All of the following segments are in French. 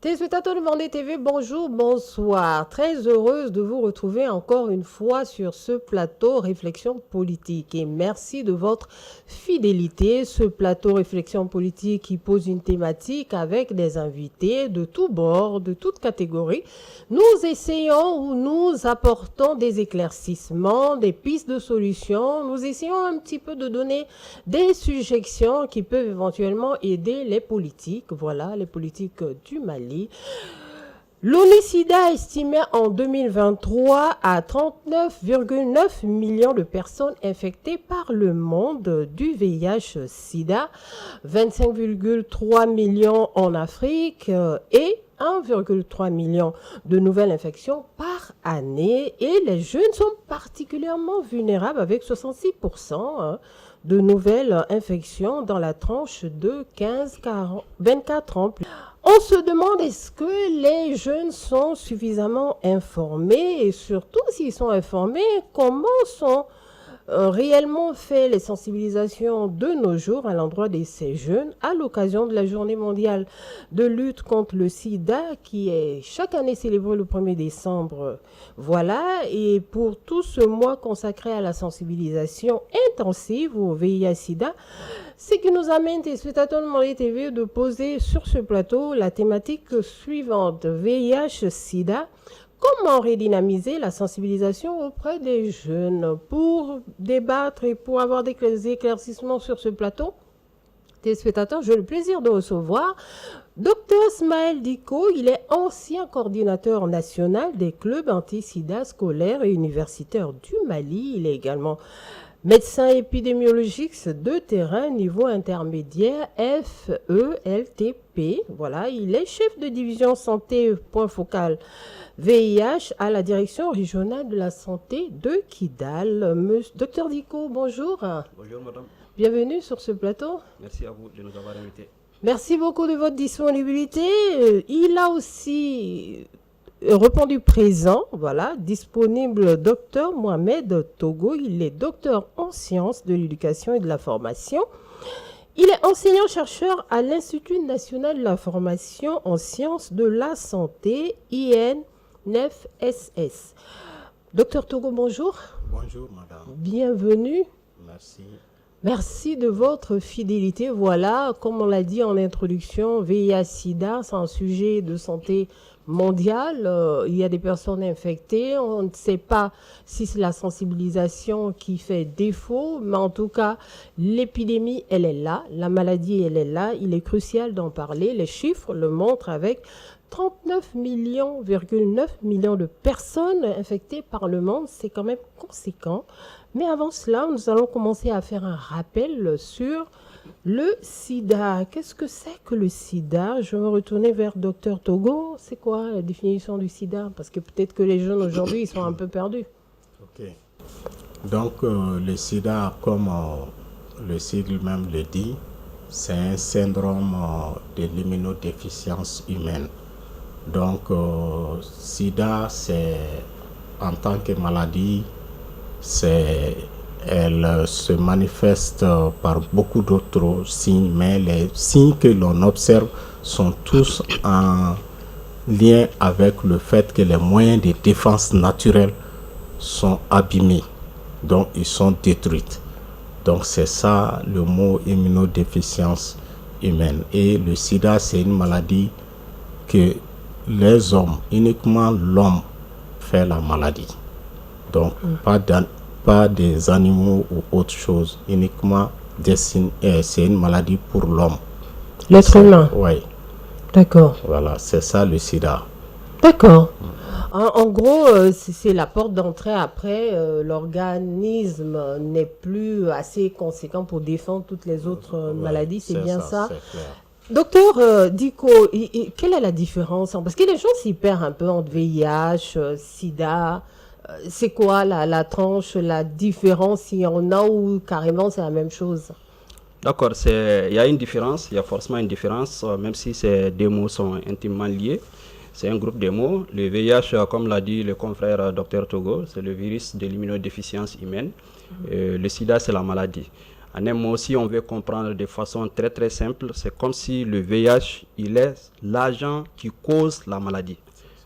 Téléspectateurs de Vendée TV, bonjour, bonsoir. Très heureuse de vous retrouver encore une fois sur ce plateau Réflexion politique. Et merci de votre fidélité. Ce plateau Réflexion politique qui pose une thématique avec des invités de tous bords, de toutes catégories. Nous essayons ou nous apportons des éclaircissements, des pistes de solutions. Nous essayons un petit peu de donner des suggestions qui peuvent éventuellement aider les politiques. Voilà, les politiques du Mali. L'ONU-SIDA estimait en 2023 à 39,9 millions de personnes infectées par le monde du VIH-SIDA, 25,3 millions en Afrique et 1,3 million de nouvelles infections par année. Et les jeunes sont particulièrement vulnérables avec 66% de nouvelles infections dans la tranche de 15-24 ans. On se demande est-ce que les jeunes sont suffisamment informés et surtout s'ils sont informés, comment sont réellement faites les sensibilisations de nos jours à l'endroit de ces jeunes à l'occasion de la journée mondiale de lutte contre le sida qui est chaque année célébrée le 1er décembre. Voilà, et pour tout ce mois consacré à la sensibilisation intensive au VIH-Sida, ce qui nous amène, téléspectateurs de Vendée TV, de poser sur ce plateau la thématique suivante, VIH-Sida. Comment redynamiser la sensibilisation auprès des jeunes? Pour débattre et pour avoir des éclaircissements sur ce plateau, téléspectateurs, j'ai le plaisir de recevoir Dr Smaël Diko. Il est ancien coordinateur national des clubs anti-sida scolaires et universitaires du Mali. Il est également médecin épidémiologiste de terrain niveau intermédiaire FELTP. Voilà, il est chef de division santé point focal VIH à la direction régionale de la santé de Kidal. Docteur Diko, bonjour. Bonjour madame. Bienvenue sur ce plateau. Merci à vous de nous avoir invités. Merci beaucoup de votre disponibilité. Il a aussi répondu présent, voilà, disponible docteur Mohamed Togo. Il est docteur en sciences de l'éducation et de la formation. Il est enseignant-chercheur à l'Institut national de la formation en sciences de la santé, INFSS. Docteur Togo, bonjour. Bonjour madame. Bienvenue. Merci. Merci de votre fidélité. Voilà, comme on l'a dit en introduction, VIH-Sida, c'est un sujet de santé mondiale. Il y a des personnes infectées. On ne sait pas si c'est la sensibilisation qui fait défaut, mais en tout cas, l'épidémie, elle est là. La maladie, elle est là. Il est crucial d'en parler. Les chiffres le montrent avec 39,9 millions de personnes infectées par le monde. C'est quand même conséquent. Mais avant cela, nous allons commencer à faire un rappel sur le sida. Qu'est-ce que c'est que le sida? Je vais me retourner vers Dr Togo. C'est quoi la définition du sida? Parce que peut-être que les jeunes aujourd'hui, ils sont un peu perdus. Ok. Donc, le sida, comme le sigle même le dit, c'est un syndrome de l'immunodéficience humaine. Donc, sida, c'est en tant que maladie, elle se manifeste par beaucoup d'autres signes, mais les signes que l'on observe sont tous en lien avec le fait que les moyens de défense naturels sont abîmés, donc ils sont détruits. Donc c'est ça le mot immunodéficience humaine. Et le sida, c'est une maladie que les hommes, uniquement l'homme fait la maladie. Donc, pas des animaux ou autre chose, uniquement c'est une maladie pour l'homme. L'être humain? Oui. D'accord. Voilà, c'est ça le sida. D'accord. En gros, c'est la porte d'entrée après. L'organisme n'est plus assez conséquent pour défendre toutes les autres maladies. C'est bien ça. C'est clair. Docteur Diko, quelle est la différence? Parce que les gens s'y perdent un peu entre VIH, sida. C'est quoi la tranche, la différence, s'il y en a ou carrément c'est la même chose? D'accord, il y a une différence, il y a forcément une différence, même si ces deux mots sont intimement liés. C'est un groupe de mots. Le VIH, comme l'a dit le confrère Dr Togo, c'est le virus de l'immunodéficience humaine. Le sida, c'est la maladie. En un mot, si on veut comprendre de façon très très simple, c'est comme si le VIH, il est l'agent qui cause la maladie.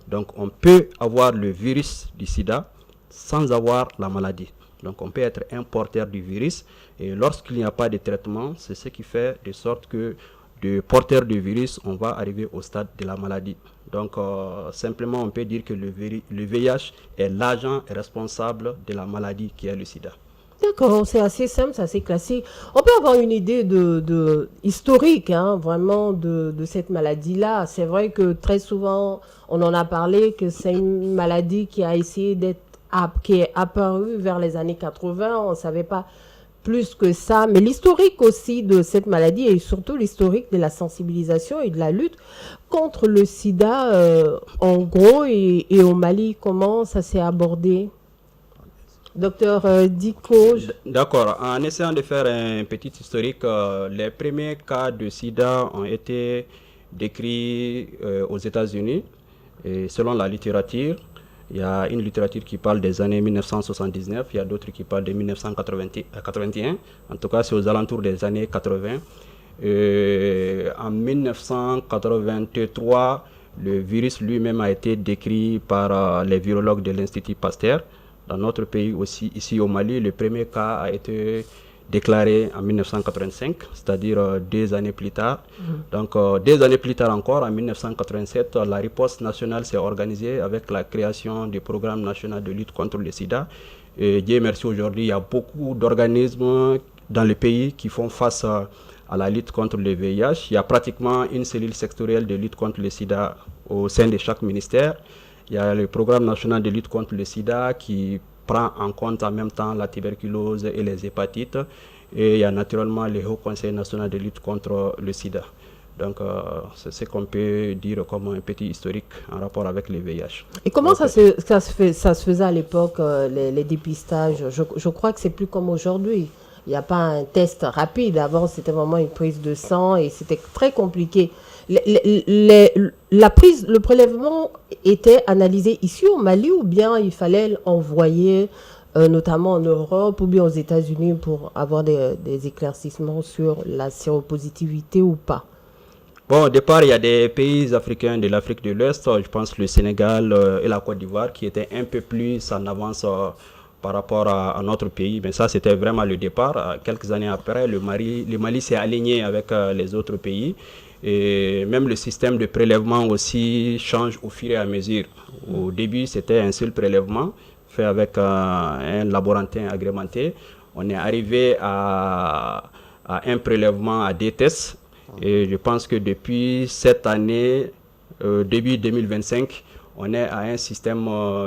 Donc on peut avoir le virus du sida sans avoir la maladie. Donc on peut être un porteur du virus et lorsqu'il n'y a pas de traitement, c'est ce qui fait de sorte que de porteur du virus, on va arriver au stade de la maladie. Donc simplement on peut dire que le VIH est l'agent responsable de la maladie qui est le sida. D'accord, c'est assez simple, c'est assez classique. On peut avoir une idée de historique, hein, vraiment de cette maladie-là. C'est vrai que très souvent, on en a parlé, que c'est une maladie qui a essayé qui est apparue vers les années 80. On ne savait pas plus que ça. Mais l'historique aussi de cette maladie et surtout l'historique de la sensibilisation et de la lutte contre le sida, en gros, et au Mali, comment ça s'est abordé? Docteur Diko. D'accord. En essayant de faire un petit historique, les premiers cas de sida ont été décrits aux États-Unis. Et selon la littérature, il y a une littérature qui parle des années 1979, il y a d'autres qui parlent de 1981. En tout cas, c'est aux alentours des années 80. En 1983, le virus lui-même a été décrit par les virologues de l'Institut Pasteur. Dans notre pays aussi, ici au Mali, le premier cas a été déclaré en 1985, c'est-à-dire 2 années plus tard. Donc 2 années plus tard encore, en 1987, la riposte nationale s'est organisée avec la création du programme national de lutte contre le sida. Et Dieu merci, aujourd'hui, il y a beaucoup d'organismes dans le pays qui font face à la lutte contre le VIH. Il y a pratiquement une cellule sectorielle de lutte contre le sida au sein de chaque ministère. Il y a le programme national de lutte contre le sida qui prend en compte en même temps la tuberculose et les hépatites. Et il y a naturellement le Haut Conseil national de lutte contre le sida. Donc, c'est ce qu'on peut dire comme un petit historique en rapport avec le VIH. Et comment ça se faisait à l'époque, les dépistages? Je crois que c'est plus comme aujourd'hui. Il n'y a pas un test rapide. Avant, c'était vraiment une prise de sang et c'était très compliqué. Le prélèvement était analysé ici au Mali ou bien il fallait envoyer notamment en Europe ou bien aux États-Unis pour avoir des éclaircissements sur la séropositivité ou pas? Bon, au départ, il y a des pays africains de l'Afrique de l'Ouest, je pense le Sénégal et la Côte d'Ivoire, qui étaient un peu plus en avance par rapport à notre pays. Mais ça, c'était vraiment le départ. Quelques années après, le Mali s'est aligné avec les autres pays. Et même le système de prélèvement aussi change au fur et à mesure. Au début, c'était un seul prélèvement fait avec un laborantin agrémenté. On est arrivé à un prélèvement à 2 tests. Et je pense que depuis cette année, début 2025, on est à un système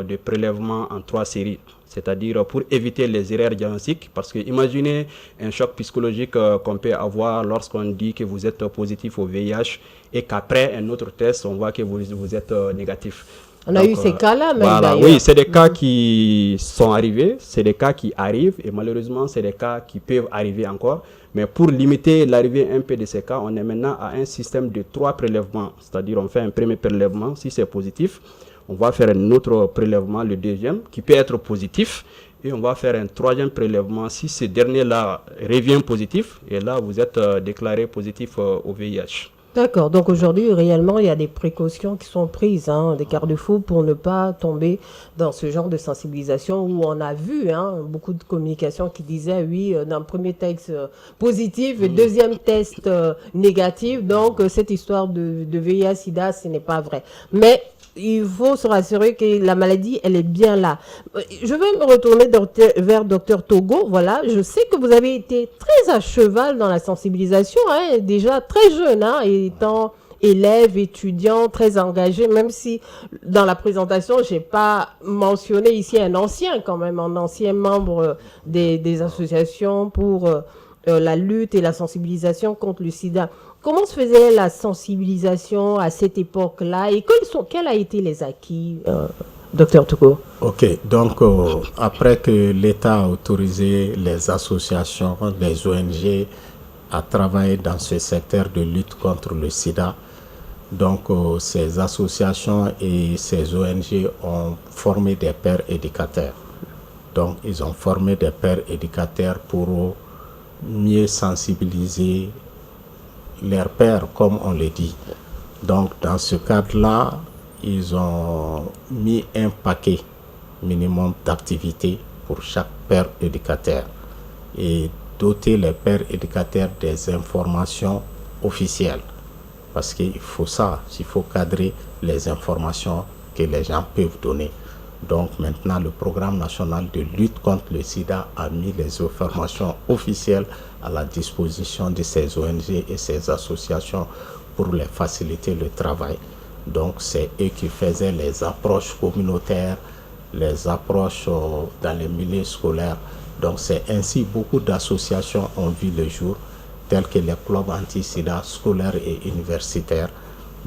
de prélèvement en 3 séries. C'est-à-dire pour éviter les erreurs diagnostiques, parce que imaginez un choc psychologique qu'on peut avoir lorsqu'on dit que vous êtes positif au VIH et qu'après un autre test, on voit que vous êtes négatif. On a eu ces cas-là même voilà, d'ailleurs. oui, c'est des cas qui sont arrivés, c'est des cas qui arrivent et malheureusement, c'est des cas qui peuvent arriver encore. Mais pour limiter l'arrivée un peu de ces cas, on est maintenant à un système de 3 prélèvements. C'est-à-dire on fait un premier prélèvement, si c'est positif, on va faire un autre prélèvement, le deuxième, qui peut être positif. Et on va faire un 3e prélèvement si ce dernier-là revient positif. Et là, vous êtes déclaré positif au VIH. D'accord. Donc aujourd'hui, réellement, il y a des précautions qui sont prises, des garde-fous pour ne pas tomber dans ce genre de sensibilisation où on a vu beaucoup de communications qui disaient, oui, d'un premier test positif, deuxième test négatif. Donc, cette histoire de VIH-Sida, ce n'est pas vrai. Mais il faut se rassurer que la maladie, elle est bien là. Je vais me retourner vers Dr Togo. Voilà, je sais que vous avez été très à cheval dans la sensibilisation, déjà très jeune, étant élève, étudiant, très engagé, même si dans la présentation, je n'ai pas mentionné ici un ancien membre des associations pour la lutte et la sensibilisation contre le sida. Comment se faisait la sensibilisation à cette époque-là et quels ont été les acquis, Dr Togo? Ok, donc après que l'État a autorisé les associations, les ONG à travailler dans ce secteur de lutte contre le sida, donc ces associations et ces ONG ont formé des pères éducateurs. Donc ils ont formé des pères éducateurs pour mieux sensibiliser leurs pairs, comme on le dit. Donc, dans ce cadre-là, ils ont mis un paquet minimum d'activités pour chaque père éducateur et doter les pères éducateurs des informations officielles. Parce qu'il faut ça, il faut cadrer les informations que les gens peuvent donner. Donc maintenant, le programme national de lutte contre le sida a mis les informations officielles à la disposition de ces ONG et ces associations pour les faciliter le travail. Donc c'est eux qui faisaient les approches communautaires, les approches dans les milieux scolaires. Donc c'est ainsi beaucoup d'associations ont vu le jour, tels que les clubs anti-sida scolaires et universitaires.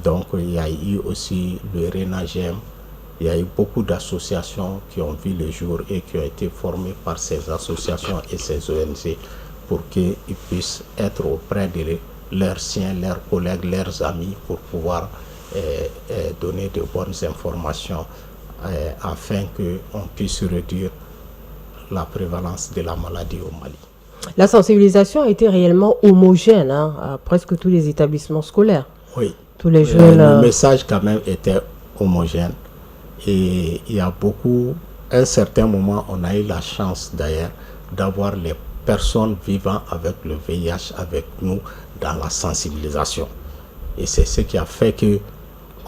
Donc il y a eu aussi le RENAGEM. Il y a eu beaucoup d'associations qui ont vu le jour et qui ont été formées par ces associations et ces ONG pour qu'ils puissent être auprès de leurs siens, leurs collègues, leurs amis pour pouvoir donner de bonnes informations afin qu'on puisse réduire la prévalence de la maladie au Mali. La sensibilisation a été réellement homogène à presque tous les établissements scolaires. Oui. Tous les jeunes. Le message quand même était homogène. Et il y a beaucoup, à un certain moment, on a eu la chance d'ailleurs d'avoir les personnes vivant avec le VIH avec nous dans la sensibilisation. Et c'est ce qui a fait que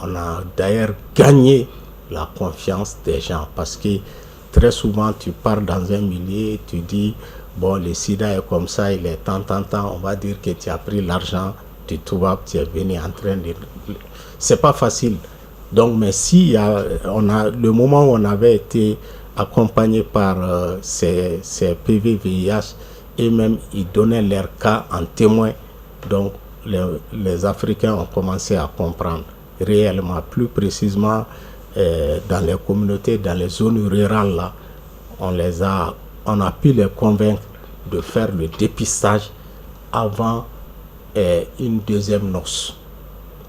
on a d'ailleurs gagné la confiance des gens. Parce que très souvent, tu pars dans un milieu, tu dis, bon, le sida est comme ça, il est tant, on va dire que tu as pris l'argent du tubaab, tu es venu en train de... C'est pas facile. Donc, mais si le moment où on avait été accompagné par ces PV-VIH et même ils donnaient leur cas en témoin, donc les Africains ont commencé à comprendre réellement, plus précisément dans les communautés, dans les zones rurales là, on a pu les convaincre de faire le dépistage avant une deuxième noce.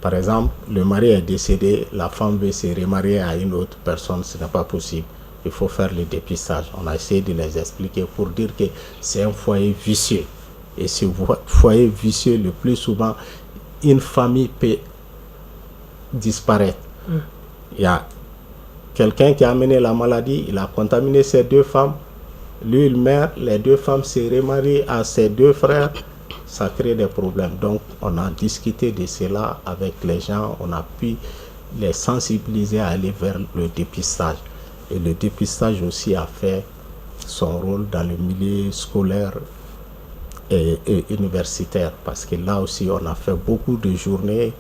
Par exemple, le mari est décédé, la femme veut se remarier à une autre personne, ce n'est pas possible. Il faut faire le dépistage. On a essayé de les expliquer pour dire que c'est un foyer vicieux. Et ce foyer vicieux, le plus souvent, une famille peut disparaître. Il y a quelqu'un qui a amené la maladie, il a contaminé ses deux femmes. Lui, il meurt, les deux femmes se remarient à ses deux frères. Ça crée des problèmes. Donc, on a discuté de cela avec les gens. On a pu les sensibiliser à aller vers le dépistage. Et le dépistage aussi a fait son rôle dans le milieu scolaire et universitaire. Parce que là aussi, on a fait beaucoup de journées.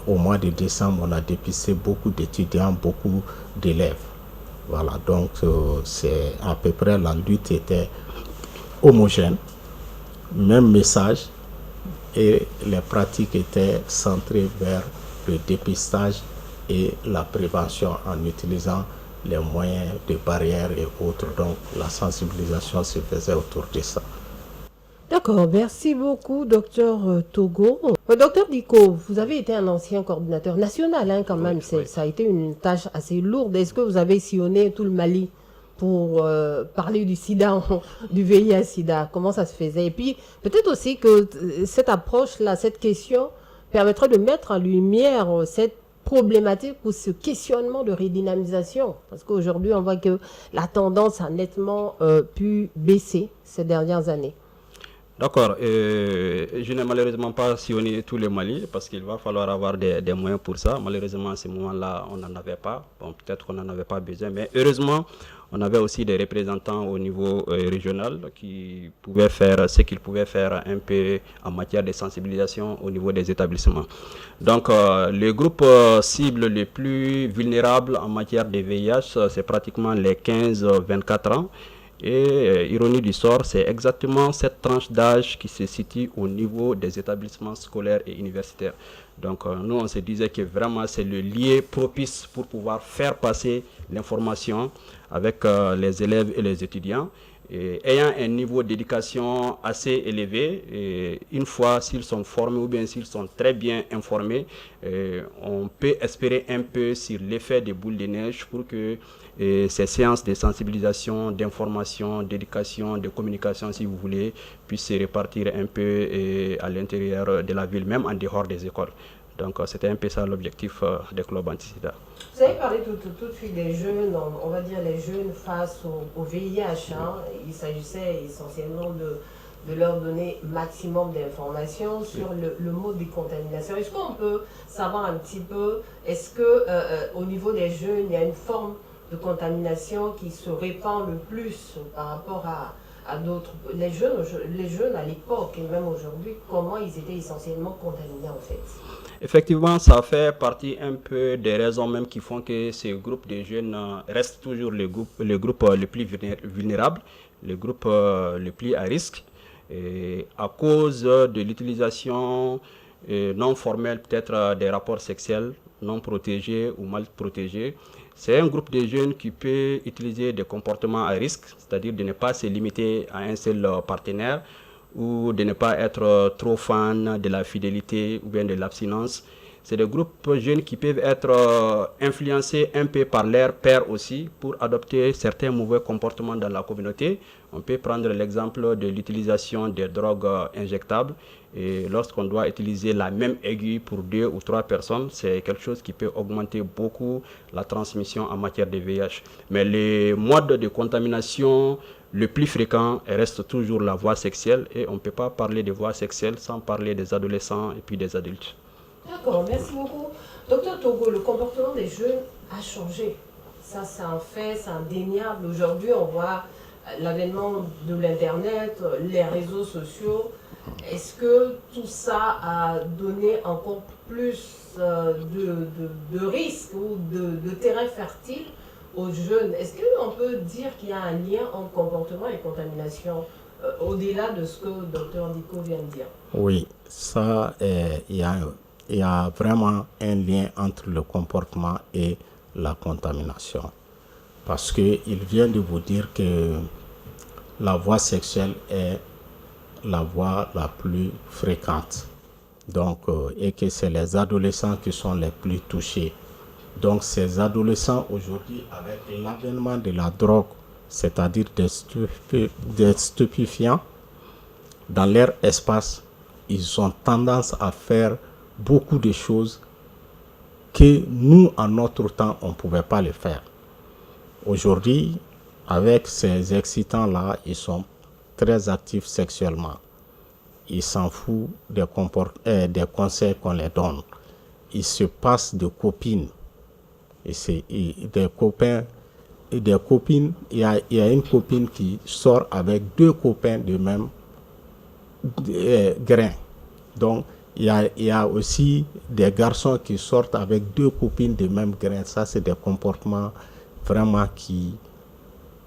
Au mois de décembre, on a dépisté beaucoup d'étudiants, beaucoup d'élèves. Voilà, donc c'est à peu près la lutte était homogène. Même message et les pratiques étaient centrées vers le dépistage et la prévention en utilisant les moyens de barrières et autres. Donc la sensibilisation se faisait autour de ça. D'accord, merci beaucoup, docteur Togo. Docteur Diko, vous avez été un ancien coordinateur national quand même. Oui. Ça a été une tâche assez lourde. Est-ce que vous avez sillonné tout le Mali pour parler du sida, du VIH-sida, comment ça se faisait? Et puis, peut-être aussi que cette approche-là, cette question, permettrait de mettre en lumière cette problématique ou ce questionnement de redynamisation. Parce qu'aujourd'hui, on voit que la tendance a nettement pu baisser ces dernières années. D'accord. Je n'ai malheureusement pas sillonné tout le Mali parce qu'il va falloir avoir des moyens pour ça. Malheureusement, à ce moment-là, on n'en avait pas. Bon, peut-être qu'on n'en avait pas besoin, mais heureusement, on avait aussi des représentants au niveau régional qui pouvaient faire ce qu'ils pouvaient faire un peu en matière de sensibilisation au niveau des établissements. Donc, le groupe cible les plus vulnérables en matière de VIH, c'est pratiquement les 15-24 ans. Et ironie du sort, c'est exactement cette tranche d'âge qui se situe au niveau des établissements scolaires et universitaires. Donc nous, on se disait que vraiment c'est le lieu propice pour pouvoir faire passer l'information avec les élèves et les étudiants. Et ayant un niveau d'éducation assez élevé, et une fois s'ils sont formés ou bien s'ils sont très bien informés, on peut espérer un peu sur l'effet des boules de neige pour que ces séances de sensibilisation, d'information, d'éducation, de communication, si vous voulez, puissent se répartir un peu à l'intérieur de la ville, même en dehors des écoles. Donc c'était un peu ça l'objectif des clubs anti-sida. Vous avez parlé tout de suite des jeunes, on va dire les jeunes face au VIH. Hein. Il s'agissait essentiellement de leur donner maximum d'informations sur le mode de contamination. Est-ce qu'on peut savoir un petit peu, est-ce que au niveau des jeunes, il y a une forme de contamination qui se répand le plus par rapport à d'autres? Les jeunes à l'époque et même aujourd'hui, comment ils étaient essentiellement contaminés en fait? Effectivement, ça fait partie un peu des raisons même qui font que ces groupes de jeunes restent toujours le groupe le plus vulnérable, le groupe le plus à risque, et à cause de l'utilisation non formelle peut-être des rapports sexuels non protégés ou mal protégés. C'est un groupe de jeunes qui peut utiliser des comportements à risque, c'est-à-dire de ne pas se limiter à un seul partenaire, ou de ne pas être trop fan de la fidélité ou bien de l'abstinence. C'est des groupes jeunes qui peuvent être influencés un peu par leurs pairs aussi pour adopter certains mauvais comportements dans la communauté. On peut prendre l'exemple de l'utilisation des drogues injectables. Et lorsqu'on doit utiliser la même aiguille pour 2 ou 3 personnes, c'est quelque chose qui peut augmenter beaucoup la transmission en matière de VIH. Mais les modes de contamination le plus fréquent reste toujours la voie sexuelle, et on ne peut pas parler de voie sexuelle sans parler des adolescents et puis des adultes. D'accord, merci beaucoup. Docteur Togo, le comportement des jeunes a changé. Ça, c'est un fait, c'est indéniable. Aujourd'hui, on voit l'avènement de l'Internet, les réseaux sociaux. Est-ce que tout ça a donné encore plus de risques ou de terrain fertile aux jeunes? Est-ce qu'on peut dire qu'il y a un lien entre comportement et contamination au-delà de ce que le docteur Diko vient de dire? Oui, ça, il y a vraiment un lien entre le comportement et la contamination. Parce qu'il vient de vous dire que la voie sexuelle est la voie la plus fréquente. Donc, et que c'est les adolescents qui sont les plus touchés. Donc, ces adolescents aujourd'hui, avec l'avènement de la drogue, c'est-à-dire des stupéfiants, dans leur espace, ils ont tendance à faire beaucoup de choses que nous, en notre temps, on ne pouvait pas le faire. Aujourd'hui, avec ces excitants-là, ils sont très actifs sexuellement. Ils s'en foutent des conseils qu'on les donne. Ils se passent de copines. Des copains et des copines. Il y a une copine qui sort avec 2 copains de même grain. Donc, il y a aussi des garçons qui sortent avec 2 copines de même grain. Ça, c'est des comportements vraiment qui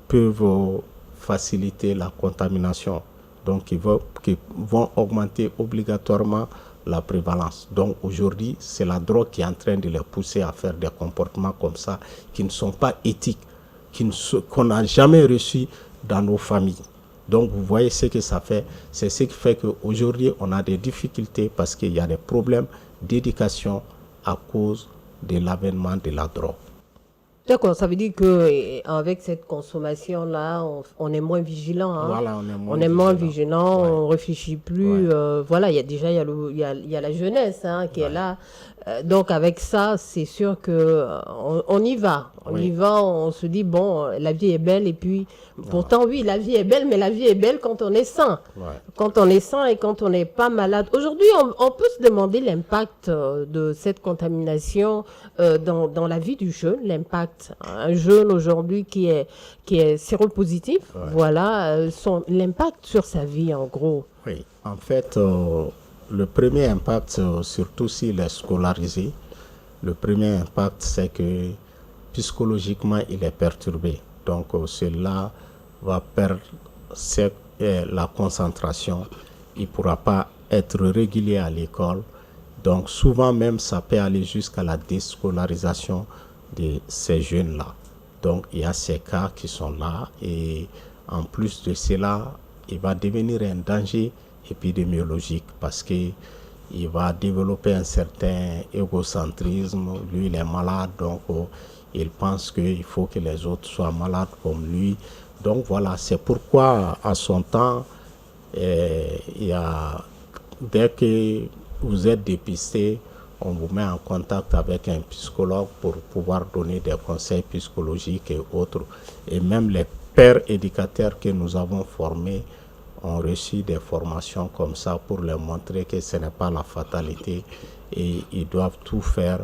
peuvent faciliter la contamination. Donc, qui vont augmenter obligatoirement la prévalence. Donc, aujourd'hui, c'est la drogue qui est en train de les pousser à faire des comportements comme ça, qui ne sont pas éthiques, qu'on n'a jamais reçus dans nos familles. Donc, vous voyez ce que ça fait. C'est ce qui fait qu'aujourd'hui, on a des difficultés parce qu'il y a des problèmes d'éducation à cause de l'avènement de la drogue. D'accord, ça veut dire qu'avec cette consommation-là, on est moins vigilant. Hein? Voilà, on est moins vigilant, ouais. On ne réfléchit plus. Ouais. Voilà, il y a la jeunesse hein, qui est là. Donc avec ça, c'est sûr qu'on y va. On y va, on se dit, bon, la vie est belle. Et puis, pourtant, oui, la vie est belle, mais la vie est belle quand on est sain. Ouais. Quand on est sain et quand on n'est pas malade. Aujourd'hui, on peut se demander l'impact de cette contamination dans la vie du jeune, l'impact. Un jeune aujourd'hui qui est séropositif, voilà, l'impact sur sa vie en gros. Oui, en fait, le premier impact, surtout s'il est scolarisé, le premier impact, c'est que psychologiquement, il est perturbé. Donc, cela va perdre la concentration. Il ne pourra pas être régulier à l'école. Donc, souvent même, ça peut aller jusqu'à la déscolarisation de ces jeunes-là. Donc, il y a ces cas qui sont là et En plus de cela, il va devenir un danger épidémiologique parce que il va développer un certain égocentrisme. Lui, il est malade, donc il pense qu'il faut que les autres soient malades comme lui. Donc voilà, c'est pourquoi à son temps, dès que vous êtes dépisté, on vous met en contact avec un psychologue pour pouvoir donner des conseils psychologiques et autres. Et même les pères éducateurs que nous avons formés ont reçu des formations comme ça pour leur montrer que ce n'est pas la fatalité et ils doivent tout faire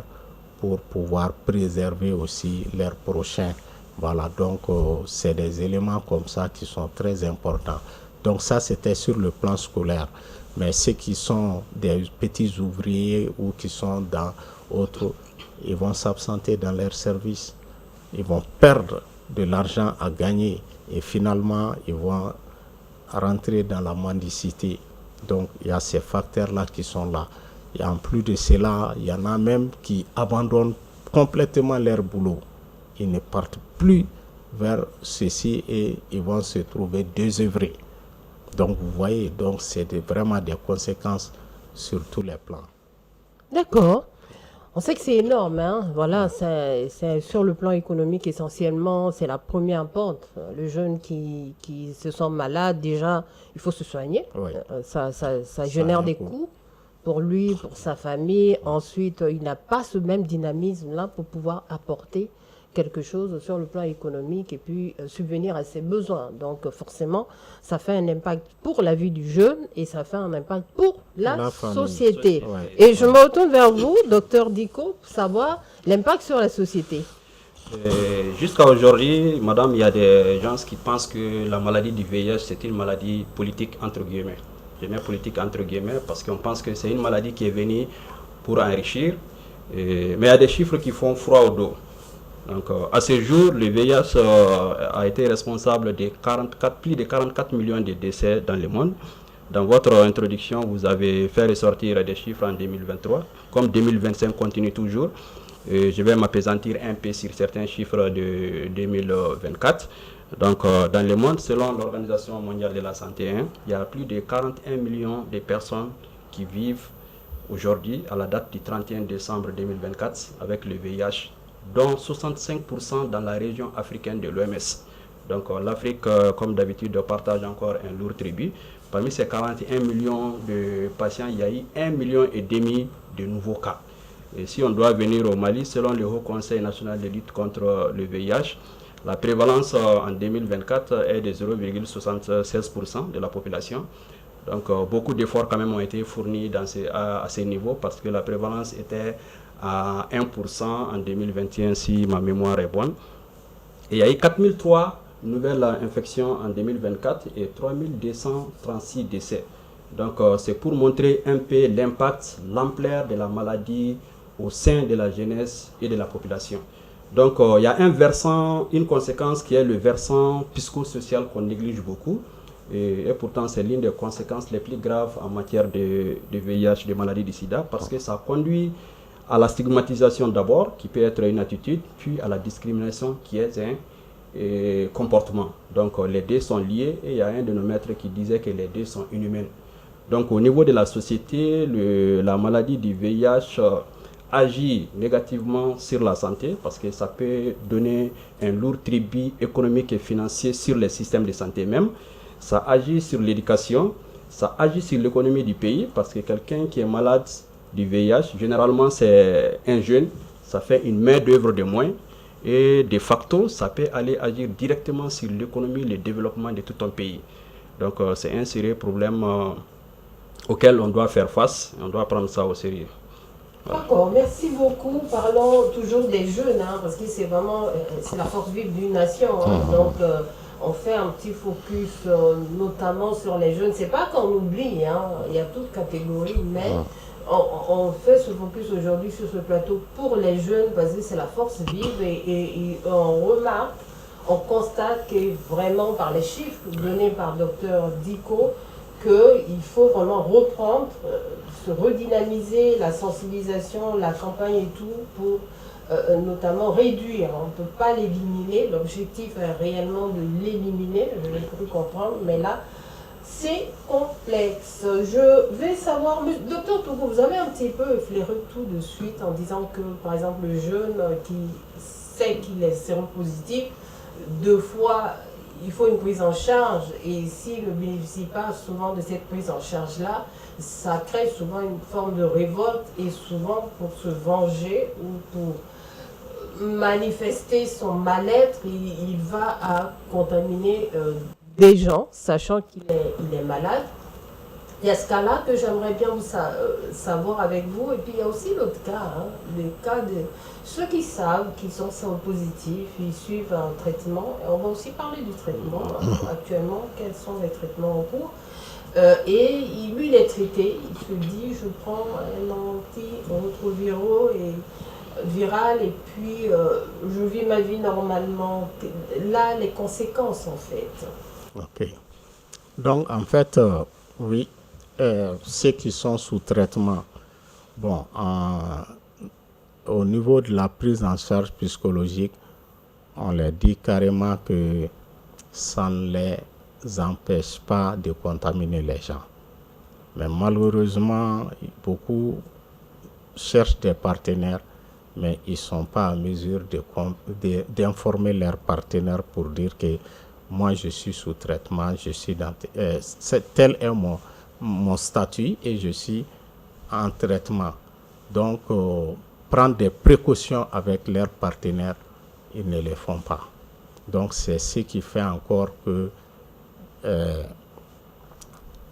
pour pouvoir préserver aussi leurs prochains. Voilà, donc c'est des éléments comme ça qui sont très importants. Donc ça, c'était sur le plan scolaire. Mais ceux qui sont des petits ouvriers ou qui sont dans autres, ils vont s'absenter dans leur service. Ils vont perdre de l'argent à gagner et finalement, ils vont rentrer dans la mendicité. Donc, il y a ces facteurs-là qui sont là. Et en plus de cela, il y en a même qui abandonnent complètement leur boulot. Ils ne partent plus vers ceci et ils vont se trouver désœuvrés. Donc, vous voyez, donc c'est vraiment des conséquences sur tous les plans. D'accord. On sait que c'est énorme, hein. Voilà, c'est sur le plan économique essentiellement, c'est la première porte. Le jeune qui se sent malade, déjà, il faut se soigner. Oui. Ça génère des coûts pour lui, pour sa famille. Ensuite, il n'a pas ce même dynamisme-là pour pouvoir apporter quelque chose sur le plan économique et puis subvenir à ses besoins. Donc forcément, ça fait un impact pour la vie du jeune et ça fait un impact pour la société. Ouais. Et je me retourne vers vous, docteur Diko, pour savoir l'impact sur la société. Jusqu'à aujourd'hui, madame, il y a des gens qui pensent que la maladie du VIH, c'est une maladie politique, entre guillemets. Je mets politique entre guillemets parce qu'on pense que c'est une maladie qui est venue pour enrichir. Mais il y a des chiffres qui font froid au dos. Donc, à ce jour, le VIH a été responsable de plus de 44 millions de décès dans le monde. Dans votre introduction, vous avez fait ressortir des chiffres en 2023. Comme 2025 continue toujours, je vais m'appesantir un peu sur certains chiffres de 2024. Donc, dans le monde, selon l'Organisation mondiale de la santé, il y a plus de 41 millions de personnes qui vivent aujourd'hui, à la date du 31 décembre 2024, avec le VIH, dont 65% dans la région africaine de l'OMS. Donc l'Afrique, comme d'habitude, partage encore un lourd tribut. Parmi ces 41 millions de patients, il y a eu 1,5 million de nouveaux cas. Et si on doit venir au Mali, selon le Haut Conseil national de lutte contre le VIH, la prévalence en 2024 est de 0,76% de la population. Donc beaucoup d'efforts quand même ont été fournis à ces niveaux parce que la prévalence était à 1% en 2021 si ma mémoire est bonne. Et il y a eu 4003 nouvelles infections en 2024 et 3236 décès. Donc c'est pour montrer un peu l'impact, l'ampleur de la maladie au sein de la jeunesse et de la population. Donc il y a un versant, une conséquence qui est le versant psychosocial qu'on néglige beaucoup. Et pourtant c'est l'une des conséquences les plus graves en matière de VIH, de maladie du sida, parce que ça conduit à la stigmatisation d'abord, qui peut être une attitude, puis à la discrimination qui est un comportement. Donc les deux sont liés et il y a un de nos maîtres qui disait que les deux sont inhumains. Donc au niveau de la société, la maladie du VIH agit négativement sur la santé parce que ça peut donner un lourd tribut économique et financier sur les systèmes de santé même. Ça agit sur l'éducation, ça agit sur l'économie du pays parce que quelqu'un qui est malade du VIH, généralement c'est un jeune, ça fait une main d'œuvre de moins et de facto ça peut aller agir directement sur l'économie, le développement de tout un pays. Donc c'est un sérieux problème auquel on doit faire face, on doit prendre ça au sérieux. Voilà. D'accord, merci beaucoup. Parlons toujours des jeunes, parce que c'est vraiment c'est la force vive d'une nation. Donc on fait un petit focus notamment sur les jeunes. C'est pas qu'on oublie, il y a toute catégorie, mais on fait ce focus aujourd'hui sur ce plateau pour les jeunes parce que c'est la force vive et on remarque, on constate que vraiment par les chiffres donnés par Dr Diko, qu'il faut vraiment reprendre, se redynamiser la sensibilisation, la campagne et tout pour notamment réduire. On ne peut pas l'éliminer. L'objectif est réellement de l'éliminer, je l'ai cru comprendre, mais là, c'est complexe. Je vais savoir, docteur Togo, vous avez un petit peu effleuré tout de suite en disant que, par exemple, le jeune qui sait qu'il est séropositif, 2 fois, il faut une prise en charge, et s'il ne bénéficie pas souvent de cette prise en charge-là, ça crée souvent une forme de révolte, et souvent pour se venger ou pour manifester son mal-être, il va à contaminer des gens, sachant qu'il est malade. Il y a ce cas-là que j'aimerais bien savoir avec vous. Et puis il y a aussi l'autre cas, hein, le cas de ceux qui savent qu'ils sont séropositifs, ils suivent un traitement. Et on va aussi parler du traitement actuellement, quels sont les traitements en cours. Et lui, il est traité, il se dit, je prends un antirétroviral et puis je vis ma vie normalement. Là, les conséquences en fait. Ok. Donc, en fait, oui, ceux qui sont sous traitement, bon, au niveau de la prise en charge psychologique, on leur dit carrément que ça ne les empêche pas de contaminer les gens. Mais malheureusement, beaucoup cherchent des partenaires, mais ils ne sont pas en mesure d'informer leurs partenaires pour dire que moi je suis sous traitement, je suis dans tel est mon statut et je suis en traitement. Donc prendre des précautions avec leurs partenaires, ils ne les font pas. Donc c'est ce qui fait encore que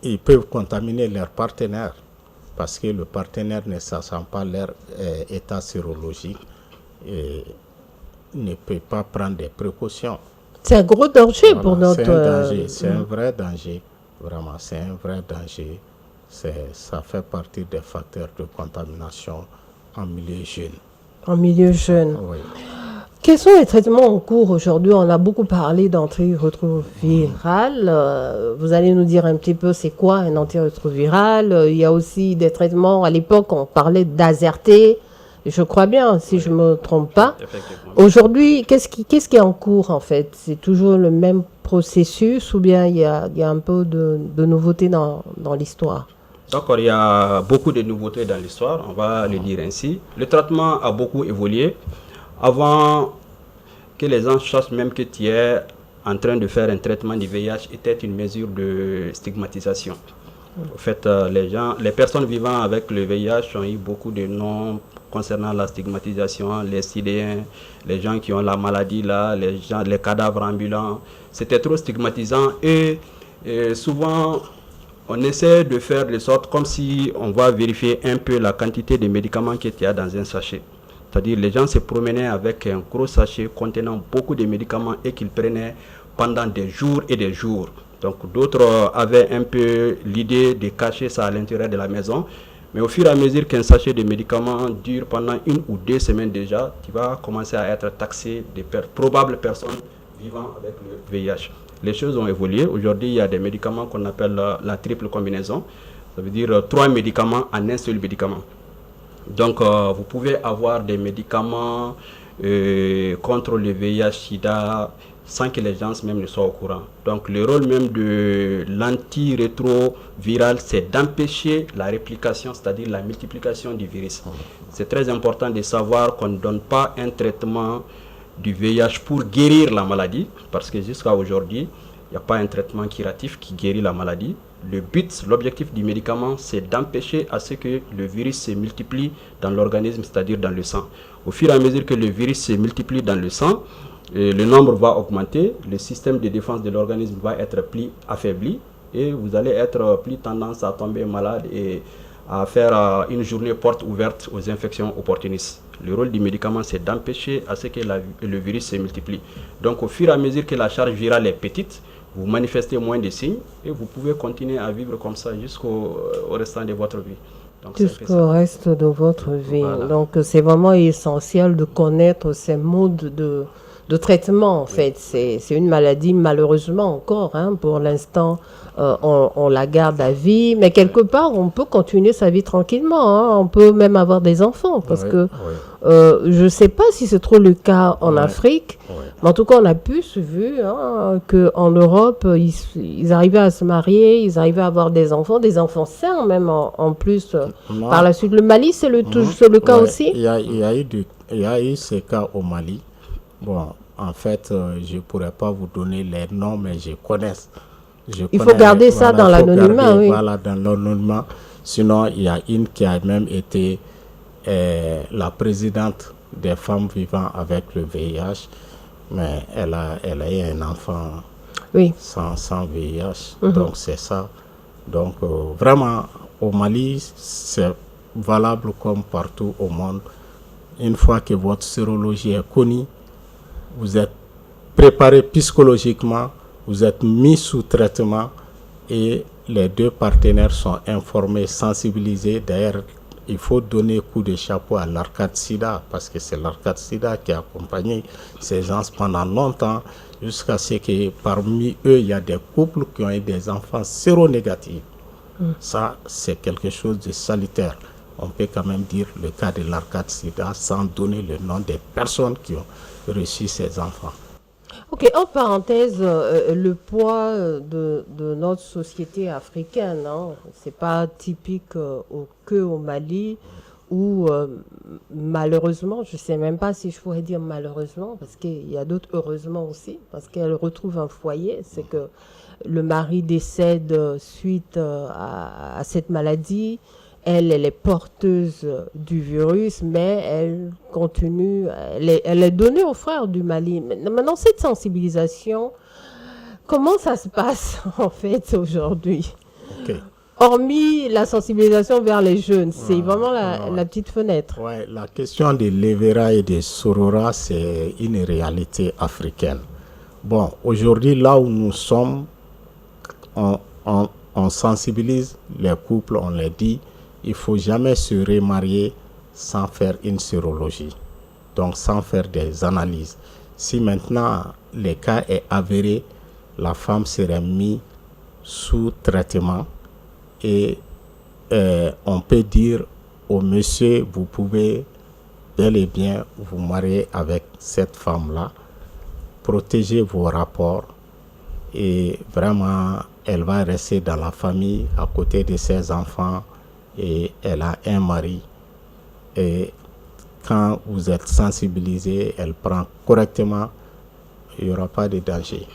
ils peuvent contaminer leurs partenaires parce que le partenaire ne sachant pas leur état sérologique et ne peut pas prendre des précautions. C'est un gros danger pour notre... C'est un danger, c'est un vrai danger. Vraiment, c'est un vrai danger. Ça fait partie des facteurs de contamination en milieu jeune. En milieu jeune. Oui. Quels sont les traitements en cours aujourd'hui? On a beaucoup parlé d'antirétroviral. Vous allez nous dire un petit peu c'est quoi un antirétroviral. Il y a aussi des traitements, à l'époque on parlait d'Azerté, je crois bien, si je ne me trompe pas. Aujourd'hui, qu'est-ce qui est en cours en fait? C'est toujours le même processus ou bien il y a un peu de nouveautés dans l'histoire? D'accord, il y a beaucoup de nouveautés dans l'histoire, on va le dire ainsi. Le traitement a beaucoup évolué. Avant que les gens sachent même que tu es en train de faire un traitement du VIH était une mesure de stigmatisation. En fait, les personnes vivant avec le VIH ont eu beaucoup de noms concernant la stigmatisation, les sidéens, les gens qui ont la maladie là, les cadavres ambulants. C'était trop stigmatisant et souvent on essaie de faire de sorte comme si on va vérifier un peu la quantité de médicaments qu'il y a dans un sachet. C'est-à-dire les gens se promenaient avec un gros sachet contenant beaucoup de médicaments et qu'ils prenaient pendant des jours et des jours. Donc d'autres avaient un peu l'idée de cacher ça à l'intérieur de la maison. Mais au fur et à mesure qu'un sachet de médicaments dure pendant 1 ou 2 semaines déjà, tu vas commencer à être taxé de probables personnes vivant avec le VIH. Les choses ont évolué. Aujourd'hui, il y a des médicaments qu'on appelle la triple combinaison. Ça veut dire 3 médicaments en un seul médicament. Donc, vous pouvez avoir des médicaments contre le VIH-Sida sans que les gens même ne soient au courant. Donc, le rôle même de l'antirétroviral, c'est d'empêcher la réplication, c'est-à-dire la multiplication du virus. C'est très important de savoir qu'on ne donne pas un traitement du VIH pour guérir la maladie, parce que jusqu'à aujourd'hui, il n'y a pas un traitement curatif qui guérit la maladie. L'objectif du médicament, c'est d'empêcher à ce que le virus se multiplie dans l'organisme, c'est-à-dire dans le sang. Au fur et à mesure que le virus se multiplie dans le sang, le nombre va augmenter, le système de défense de l'organisme va être plus affaibli et vous allez être plus tendance à tomber malade et à faire une journée porte ouverte aux infections opportunistes. Le rôle du médicament, c'est d'empêcher à ce que le virus se multiplie. Donc, au fur et à mesure que la charge virale est petite, vous manifestez moins de signes et vous pouvez continuer à vivre comme ça jusqu'au restant de votre vie. Jusqu'au reste de votre vie. Voilà. Donc, c'est vraiment essentiel de connaître ces modes de de traitement, en fait. C'est une maladie, malheureusement encore, hein, pour l'instant, on la garde à vie, mais quelque part, on peut continuer sa vie tranquillement, hein. On peut même avoir des enfants, parce que je ne sais pas si c'est trop le cas en Afrique, mais en tout cas, on a plus vu qu'en Europe, ils arrivaient à se marier, ils arrivaient à avoir des enfants sains même en plus. Par la suite, le Mali, c'est le cas aussi? Il y a eu ces cas au Mali. Bon, en fait, je ne pourrais pas vous donner les noms, mais je connais. Il faut garder ça dans l'anonymat, oui. Voilà, dans l'anonymat. Sinon, il y a une qui a même été la présidente des femmes vivant avec le VIH, mais elle a eu un enfant sans VIH. Donc, c'est ça. Donc, vraiment, au Mali, c'est valable comme partout au monde. Une fois que votre sérologie est connue, vous êtes préparé psychologiquement, vous êtes mis sous traitement et les deux partenaires sont informés, sensibilisés. D'ailleurs, il faut donner coup de chapeau à l'Arcade Sida parce que c'est l'Arcade Sida qui a accompagné ces gens pendant longtemps jusqu'à ce que parmi eux, il y a des couples qui ont eu des enfants séronégatifs. Ça, c'est quelque chose de salutaire. On peut quand même dire le cas de l'Arcade Sida sans donner le nom des personnes qui ont reçu ces enfants. Ok, en parenthèse, le poids de notre société africaine, hein, c'est pas typique que au Mali où malheureusement, je sais même pas si je pourrais dire malheureusement, parce qu'il y a d'autres heureusement aussi, parce qu'elle retrouve un foyer, c'est que le mari décède suite à cette maladie. Elle est porteuse du virus, mais elle continue, elle est donnée aux frères du Mali. Maintenant, cette sensibilisation, comment ça se passe en fait aujourd'hui? Hormis la sensibilisation vers les jeunes, c'est vraiment la petite fenêtre. Ouais, la question de l'Evera et des Sorora, c'est une réalité africaine. Bon, aujourd'hui, là où nous sommes, on sensibilise les couples, on les dit, il ne faut jamais se remarier sans faire une sérologie, donc sans faire des analyses. Si maintenant le cas est avéré, la femme serait mise sous traitement et on peut dire au monsieur, vous pouvez bel et bien vous marier avec cette femme-là, protéger vos rapports et vraiment elle va rester dans la famille à côté de ses enfants. Et elle a un mari et quand vous êtes sensibilisé, elle prend correctement, il n'y aura pas de danger.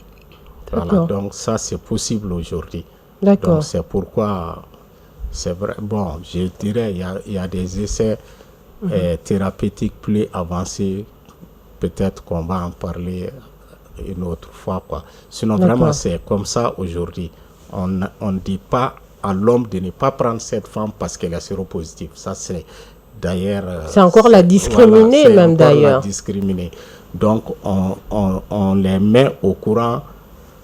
Voilà, donc ça c'est possible aujourd'hui. Donc c'est pourquoi c'est vrai. Bon, je dirais il y a des essais thérapeutiques plus avancés. Peut-être qu'on va en parler une autre fois, quoi. Sinon vraiment c'est comme ça aujourd'hui. On ne dit pas à l'homme de ne pas prendre cette femme parce qu'elle est séropositive. Ça, c'est d'ailleurs... c'est encore la discriminer, voilà, même d'ailleurs. Donc, on les met au courant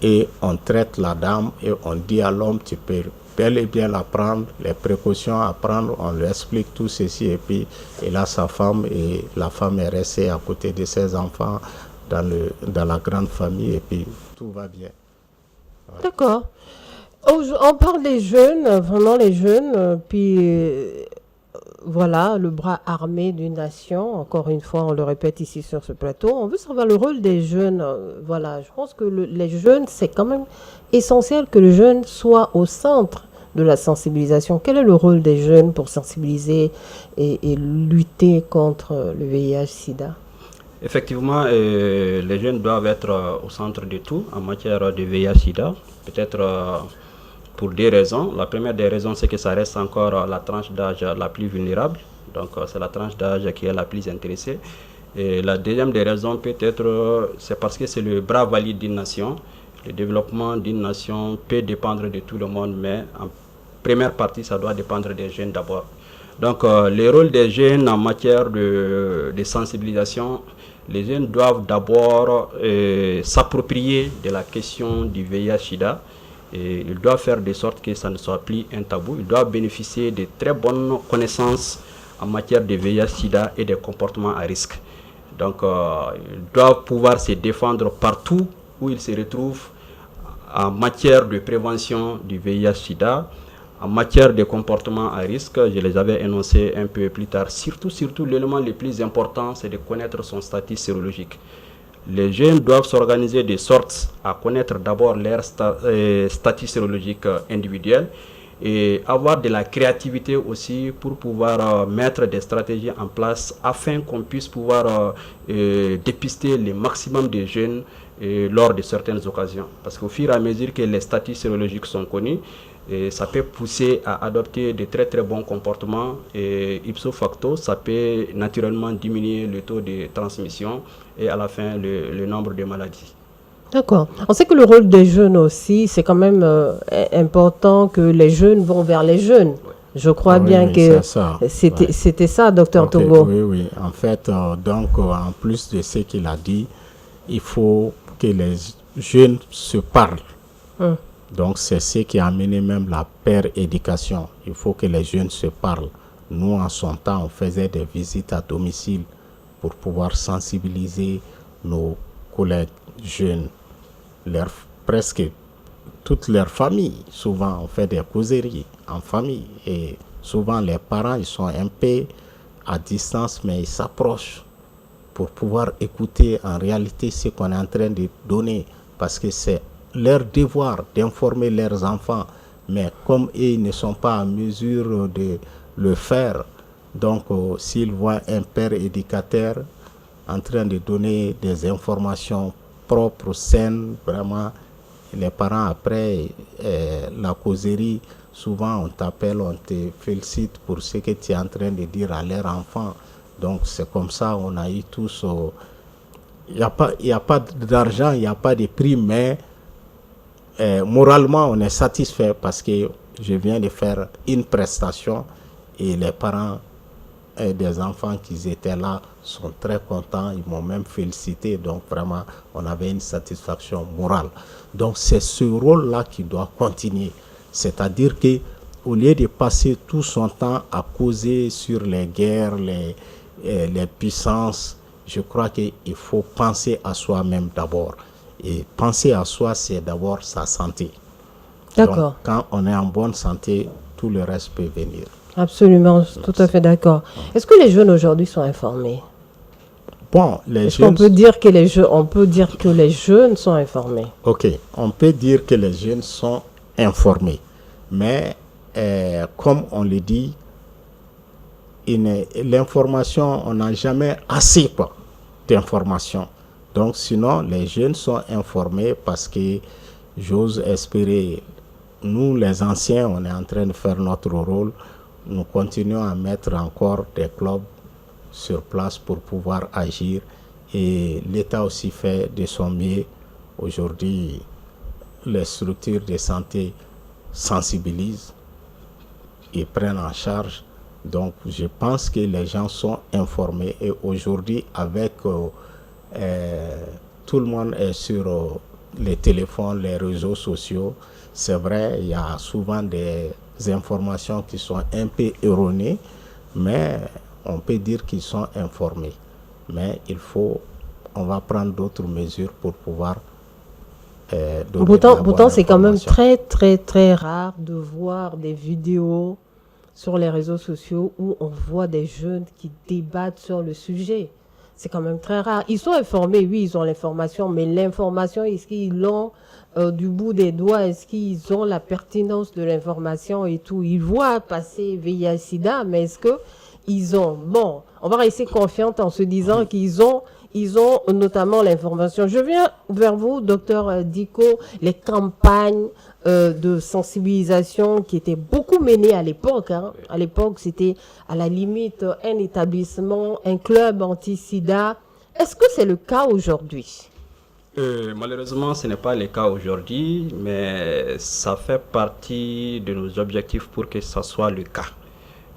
et on traite la dame et on dit à l'homme, tu peux bel et bien la prendre, les précautions à prendre, on lui explique tout ceci et puis il a sa femme et la femme est restée à côté de ses enfants dans la grande famille et puis tout va bien. Ouais. D'accord. On parle des jeunes, vraiment les jeunes, puis voilà, le bras armé d'une nation. Encore une fois, on le répète ici sur ce plateau. On veut savoir le rôle des jeunes. Voilà, je pense que les jeunes, c'est quand même essentiel que le jeune soit au centre de la sensibilisation. Quel est le rôle des jeunes pour sensibiliser et lutter contre le VIH-Sida? Effectivement, les jeunes doivent être au centre de tout en matière de VIH-Sida. Peut-être pour deux raisons. La première des raisons, c'est que ça reste encore la tranche d'âge la plus vulnérable. Donc, c'est la tranche d'âge qui est la plus intéressée. Et la deuxième des raisons, peut-être, c'est parce que c'est le bras valide d'une nation. Le développement d'une nation peut dépendre de tout le monde, mais en première partie, ça doit dépendre des jeunes d'abord. Donc, le rôle des jeunes en matière de sensibilisation, les jeunes doivent d'abord s'approprier de la question du VIH-Sida. Et ils doivent faire de sorte que ça ne soit plus un tabou. Ils doivent bénéficier de très bonnes connaissances en matière de VIH-Sida et des comportements à risque. Donc, ils doivent pouvoir se défendre partout où ils se retrouvent en matière de prévention du VIH-Sida, en matière de comportement à risque. Je les avais énoncés un peu plus tard. Surtout, l'élément le plus important, c'est de connaître son statut sérologique. Les jeunes doivent s'organiser de sorte à connaître d'abord leur statut sérologique individuel et avoir de la créativité aussi pour pouvoir mettre des stratégies en place afin qu'on puisse pouvoir dépister le maximum de jeunes lors de certaines occasions. Parce qu'au fur et à mesure que les statuts sérologiques sont connus, ça peut pousser à adopter de très très bons comportements et ipso facto, ça peut naturellement diminuer le taux de transmission et à la fin le nombre de maladies. D'accord. On sait que le rôle des jeunes aussi, c'est quand même important que les jeunes vont vers les jeunes. Je crois bien que c'était ça, docteur Togo. Oui. En fait, en plus de ce qu'il a dit, il faut que les jeunes se parlent. Donc, c'est ce qui a amené même la paire éducation. Il faut que les jeunes se parlent. Nous, en son temps, on faisait des visites à domicile pour pouvoir sensibiliser nos collègues jeunes, presque toute leur famille. Souvent, on fait des causeries en famille. Et souvent, les parents, ils sont un peu à distance, mais ils s'approchent pour pouvoir écouter en réalité ce qu'on est en train de donner. Parce que c'est leur devoir d'informer leurs enfants, mais comme ils ne sont pas en mesure de le faire, donc s'ils voient un père éducateur en train de donner des informations propres, saines, vraiment, les parents après la causerie, souvent on t'appelle, on te félicite pour ce que tu es en train de dire à leur enfant. Donc c'est comme ça, on a eu tous, il n'y a pas d'argent, il n'y a pas de prix, mais moralement, on est satisfait parce que je viens de faire une prestation et les parents des enfants qui étaient là sont très contents. Ils m'ont même félicité. Donc, vraiment, on avait une satisfaction morale. Donc, c'est ce rôle-là qui doit continuer. C'est-à-dire qu'au lieu de passer tout son temps à causer sur les guerres, les puissances, je crois qu'il faut penser à soi-même d'abord. Et penser à soi, c'est d'abord sa santé. D'accord. Donc, quand on est en bonne santé, tout le reste peut venir. Absolument, tout à fait d'accord. Est-ce que les jeunes aujourd'hui sont informés? Bon, les Est-ce jeunes... qu'on peut dire que les jeunes sont informés? Ok, on peut dire que les jeunes sont informés. Mais, comme on le dit, l'information, on n'a jamais assez d'informations. Donc, sinon, les jeunes sont informés parce que j'ose espérer, nous, les anciens, on est en train de faire notre rôle. Nous continuons à mettre encore des clubs sur place pour pouvoir agir. Et l'État aussi fait de son mieux. Aujourd'hui, les structures de santé sensibilisent et prennent en charge. Donc, je pense que les gens sont informés. Et aujourd'hui, avec... tout le monde est sur les téléphones, les réseaux sociaux. C'est vrai, il y a souvent des informations qui sont un peu erronées, mais on peut dire qu'ils sont informés. Mais on va prendre d'autres mesures pour pouvoir donner Pourtant, c'est quand même très, très, très rare de voir des vidéos sur les réseaux sociaux où on voit des jeunes qui débattent sur le sujet. C'est quand même très rare. Ils sont informés, oui, ils ont l'information, mais l'information, est-ce qu'ils l'ont du bout des doigts? Est-ce qu'ils ont la pertinence de l'information et tout? Ils voient passer VIH-Sida, mais est-ce qu'ils ont... Bon, on va rester confiante en se disant qu'ils ont notamment l'information. Je viens vers vous, docteur Diko, les campagnes de sensibilisation qui étaient beaucoup menées à l'époque. À l'époque, c'était à la limite un établissement, un club anti-sida. Est-ce que c'est le cas aujourd'hui? Malheureusement, ce n'est pas le cas aujourd'hui, mais ça fait partie de nos objectifs pour que ça soit le cas.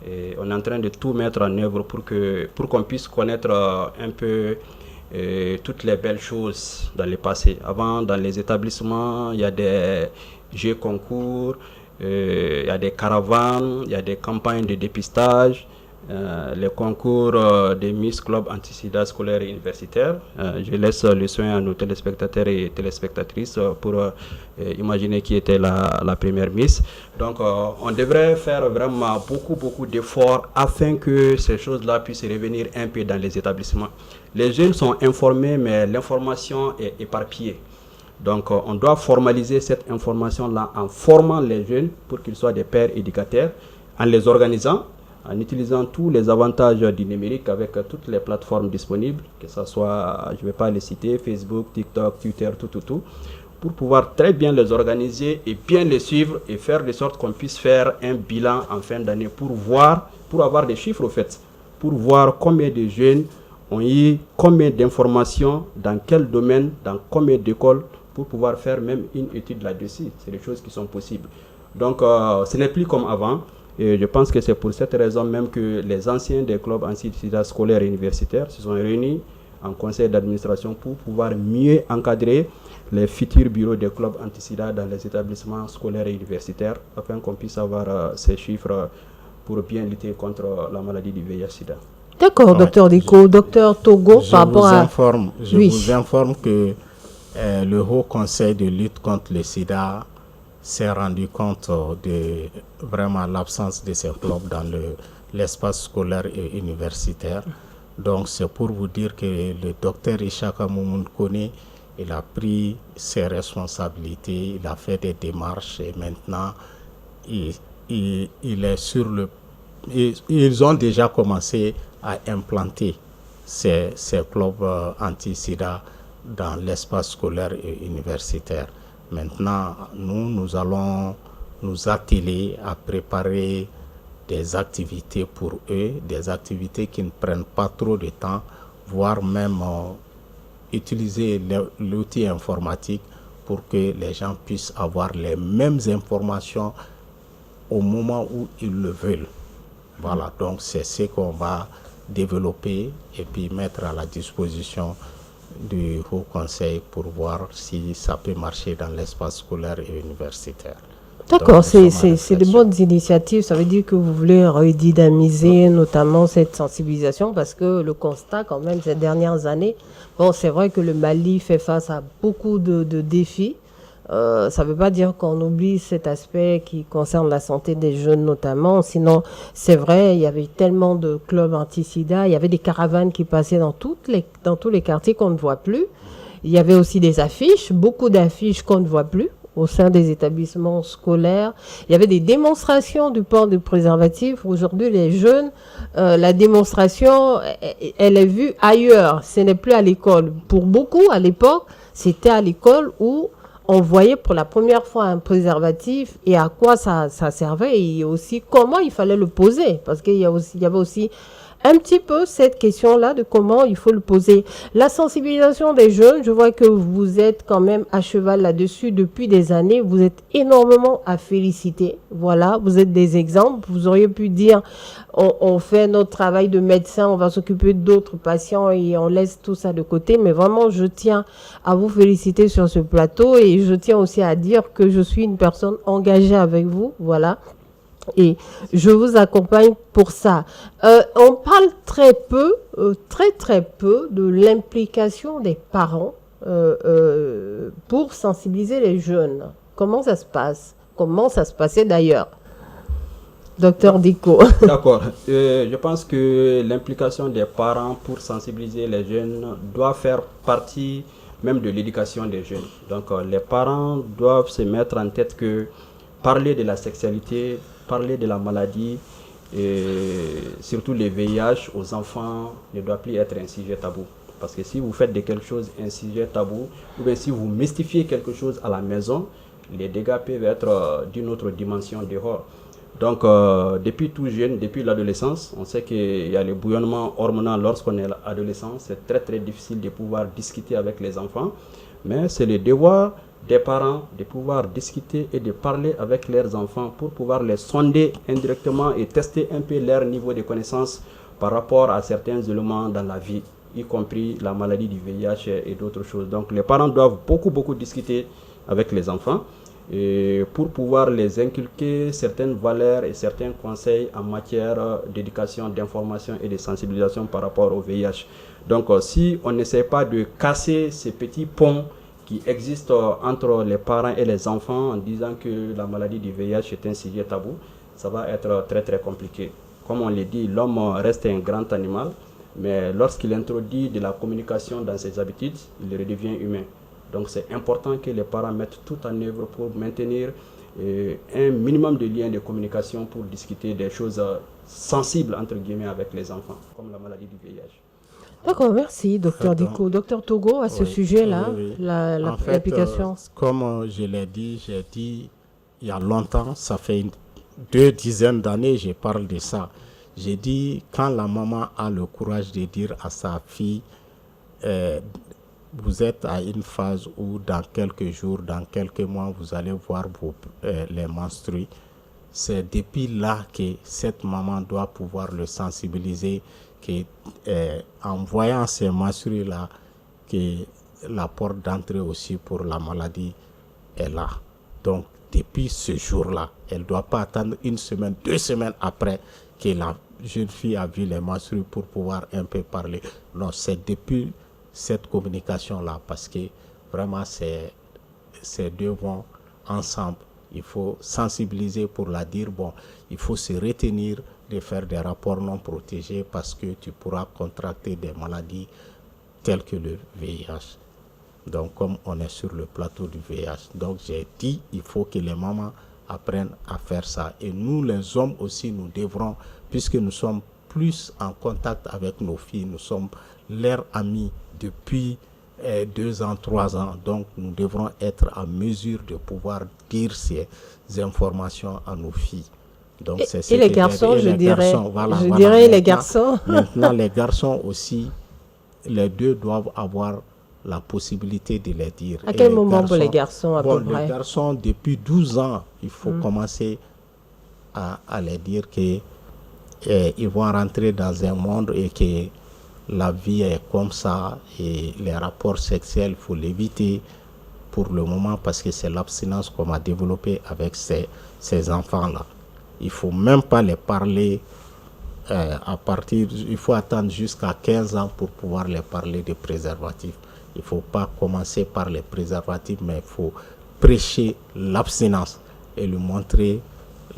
Et on est en train de tout mettre en œuvre pour qu'on puisse connaître un peu toutes les belles choses dans le passé. Avant, dans les établissements, il y a des jeux concours, il y a des caravanes, il y a des campagnes de dépistage. les concours des Miss Club Anti-Sida scolaire et universitaire. Je laisse le soin à nos téléspectateurs et téléspectatrices pour imaginer qui était la première Miss. Donc on devrait faire vraiment beaucoup d'efforts afin que ces choses-là puissent revenir un peu dans les établissements. Les jeunes sont informés, mais l'information est éparpillée. Donc on doit formaliser cette information-là en formant les jeunes pour qu'ils soient des pères éducateurs, en les organisant, en utilisant tous les avantages du numérique avec toutes les plateformes disponibles, que ce soit, je ne vais pas les citer, Facebook, TikTok, Twitter, tout, pour pouvoir très bien les organiser et bien les suivre et faire de sorte qu'on puisse faire un bilan en fin d'année pour avoir des chiffres au fait, pour voir combien de jeunes ont eu combien d'informations, dans quel domaine, dans combien d'écoles, pour pouvoir faire même une étude là-dessus. C'est des choses qui sont possibles. Donc, ce n'est plus comme avant. Et je pense que c'est pour cette raison même que les anciens des clubs anti-sida scolaires et universitaires se sont réunis en conseil d'administration pour pouvoir mieux encadrer les futurs bureaux des clubs anti-sida dans les établissements scolaires et universitaires afin qu'on puisse avoir ces chiffres pour bien lutter contre la maladie du VIH-Sida. D'accord, docteur Diko. Docteur Togo, par rapport à... Je vous informe que le Haut Conseil de lutte contre le sida s'est rendu compte de vraiment l'absence de ces clubs dans l'espace scolaire et universitaire. Donc c'est pour vous dire que le docteur Ishaka Moumoun Kone, il a pris ses responsabilités, il a fait des démarches et maintenant il est sur le... Ils ont déjà commencé à implanter ces clubs anti-sida dans l'espace scolaire et universitaire. Maintenant, nous allons nous atteler à préparer des activités pour eux, des activités qui ne prennent pas trop de temps, voire même utiliser l'outil informatique pour que les gens puissent avoir les mêmes informations au moment où ils le veulent. Voilà, donc c'est ce qu'on va développer et puis mettre à la disposition du Haut Conseil pour voir si ça peut marcher dans l'espace scolaire et universitaire. D'accord, c'est de bonnes initiatives. Ça veut dire que vous voulez redynamiser notamment cette sensibilisation parce que le constat quand même ces dernières années, bon c'est vrai que le Mali fait face à beaucoup de défis. Ça ne veut pas dire qu'on oublie cet aspect qui concerne la santé des jeunes notamment. Sinon, c'est vrai, il y avait tellement de clubs anti-sida. Il y avait des caravanes qui passaient dans tous les quartiers qu'on ne voit plus. Il y avait aussi des affiches, beaucoup d'affiches qu'on ne voit plus au sein des établissements scolaires. Il y avait des démonstrations du port de préservatifs. Aujourd'hui, les jeunes, la démonstration, elle est vue ailleurs. Ce n'est plus à l'école. Pour beaucoup, à l'époque, c'était à l'école où on voyait pour la première fois un préservatif et à quoi ça servait et aussi comment il fallait le poser. Parce qu'il y avait aussi un petit peu cette question-là de comment il faut le poser. La sensibilisation des jeunes, je vois que vous êtes quand même à cheval là-dessus depuis des années. Vous êtes énormément à féliciter. Voilà, vous êtes des exemples. Vous auriez pu dire, on fait notre travail de médecin, on va s'occuper d'autres patients et on laisse tout ça de côté. Mais vraiment, je tiens à vous féliciter sur ce plateau et je tiens aussi à dire que je suis une personne engagée avec vous. Voilà. Et je vous accompagne pour ça. On parle très peu de l'implication des parents pour sensibiliser les jeunes. Comment ça se passe? Comment ça se passait d'ailleurs? Docteur Diko. D'accord. Je pense que l'implication des parents pour sensibiliser les jeunes doit faire partie même de l'éducation des jeunes. Donc les parents doivent se mettre en tête que parler de la sexualité, parler de la maladie, et surtout les VIH aux enfants ne doit plus être un sujet tabou. Parce que si vous faites de quelque chose un sujet tabou, ou bien si vous mystifiez quelque chose à la maison, les dégâts peuvent être d'une autre dimension dehors. Donc depuis tout jeune, depuis l'adolescence, on sait qu'il y a le bouillonnement hormonal lorsqu'on est adolescent. C'est très difficile de pouvoir discuter avec les enfants, mais c'est le devoir des parents de pouvoir discuter et de parler avec leurs enfants pour pouvoir les sonder indirectement et tester un peu leur niveau de connaissance par rapport à certains éléments dans la vie, y compris la maladie du VIH et d'autres choses. Donc les parents doivent beaucoup discuter avec les enfants. et pour pouvoir les inculquer certaines valeurs et certains conseils en matière d'éducation, d'information et de sensibilisation par rapport au VIH. Donc si on n'essaie pas de casser ces petits ponts qui existent entre les parents et les enfants en disant que la maladie du VIH est un sujet tabou, ça va être très très compliqué. Comme on l'a dit, l'homme reste un grand animal, mais lorsqu'il introduit de la communication dans ses habitudes, il redevient humain. Donc c'est important que les parents mettent tout en œuvre pour maintenir un minimum de liens de communication pour discuter des choses sensibles entre guillemets avec les enfants, comme la maladie du VIH. D'accord, merci, docteur Diko. Docteur Togo, à ce sujet-là, l'application. Comme je l'ai dit, j'ai dit il y a longtemps, ça fait 2 dizaines d'années, je parle de ça. J'ai dit, quand la maman a le courage de dire à sa fille, vous êtes à une phase où dans quelques jours, dans quelques mois, vous allez voir les menstrues. C'est depuis là que cette maman doit pouvoir le sensibiliser, en voyant ces menstrues-là, que la porte d'entrée aussi pour la maladie est là. Donc, depuis ce jour-là, elle ne doit pas attendre 1 semaine, 2 semaines après que la jeune fille a vu les menstrues pour pouvoir un peu parler. Non, c'est depuis cette communication-là, parce que vraiment, ces deux vont ensemble. Il faut sensibiliser pour la dire, bon, il faut se retenir de faire des rapports non protégés parce que tu pourras contracter des maladies telles que le VIH. Donc, comme on est sur le plateau du VIH. Donc, j'ai dit, il faut que les mamans apprennent à faire ça. Et nous, les hommes aussi, nous devrons, puisque nous sommes plus en contact avec nos filles, nous sommes leurs amis depuis 2 ans, 3 ans. Donc, nous devrons être en mesure de pouvoir dire ces informations à nos filles. Donc, et les garçons, je dirais. Les garçons. Maintenant, les garçons aussi, les deux doivent avoir la possibilité de les dire. À quel moment pour les garçons à peu près? Les garçons, depuis 12 ans, il faut commencer à les dire qu'ils vont rentrer dans un monde et que la vie est comme ça et les rapports sexuels, il faut l'éviter pour le moment parce que c'est l'abstinence qu'on a développée avec ces enfants-là. Il ne faut même pas les parler il faut attendre jusqu'à 15 ans pour pouvoir les parler de préservatifs. Il ne faut pas commencer par les préservatifs, mais il faut prêcher l'abstinence et lui montrer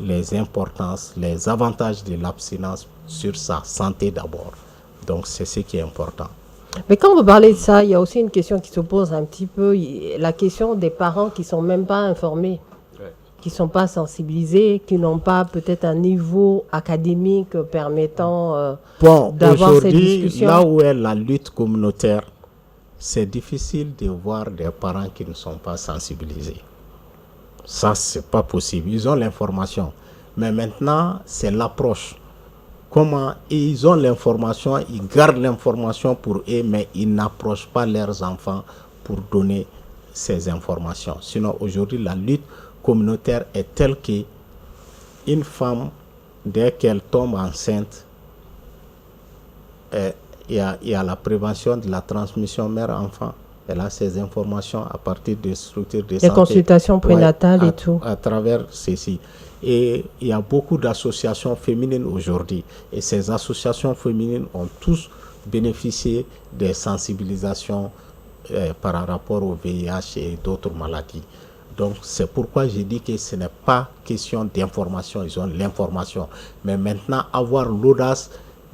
les importances, les avantages de l'abstinence sur sa santé d'abord. Donc, c'est ce qui est important. Mais quand vous parlez de ça, il y a aussi une question qui se pose un petit peu, la question des parents qui ne sont même pas informés, qui ne sont pas sensibilisés, qui n'ont pas peut-être un niveau académique permettant d'avoir cette discussion. Là où est la lutte communautaire, c'est difficile de voir des parents qui ne sont pas sensibilisés. Ça, c'est pas possible. Ils ont l'information. Mais maintenant, c'est l'approche. Comment ils ont l'information, ils gardent l'information pour eux, mais ils n'approchent pas leurs enfants pour donner ces informations. Sinon, aujourd'hui, la lutte communautaire est telle que une femme, dès qu'elle tombe enceinte, il y a la prévention de la transmission mère-enfant. Elle a ces informations à partir des structures de santé. Les consultations prénatales et tout. À travers ceci. Et il y a beaucoup d'associations féminines aujourd'hui. Et ces associations féminines ont tous bénéficié des sensibilisations par rapport au VIH et d'autres maladies. Donc c'est pourquoi j'ai dit que ce n'est pas question d'information, ils ont l'information. Mais maintenant, avoir l'audace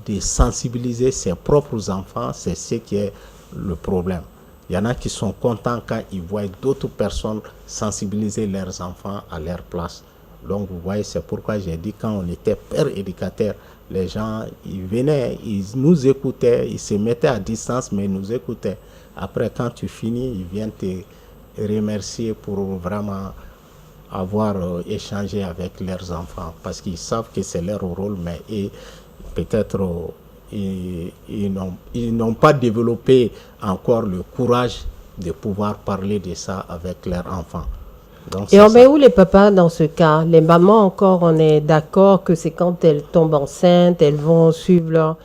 de sensibiliser ses propres enfants, c'est ce qui est le problème. Il y en a qui sont contents quand ils voient d'autres personnes sensibiliser leurs enfants à leur place. Donc vous voyez, c'est pourquoi j'ai dit quand on était père éducateur, les gens, ils venaient, ils nous écoutaient, ils se mettaient à distance, mais ils nous écoutaient. Après, quand tu finis, ils viennent te remercier pour vraiment avoir échangé avec leurs enfants, parce qu'ils savent que c'est leur rôle, mais peut-être ils n'ont pas développé encore le courage de pouvoir parler de ça avec leurs enfants. Donc, et on met où les papas dans ce cas? Les mamans encore, on est d'accord que c'est quand elles tombent enceintes, elles vont suivre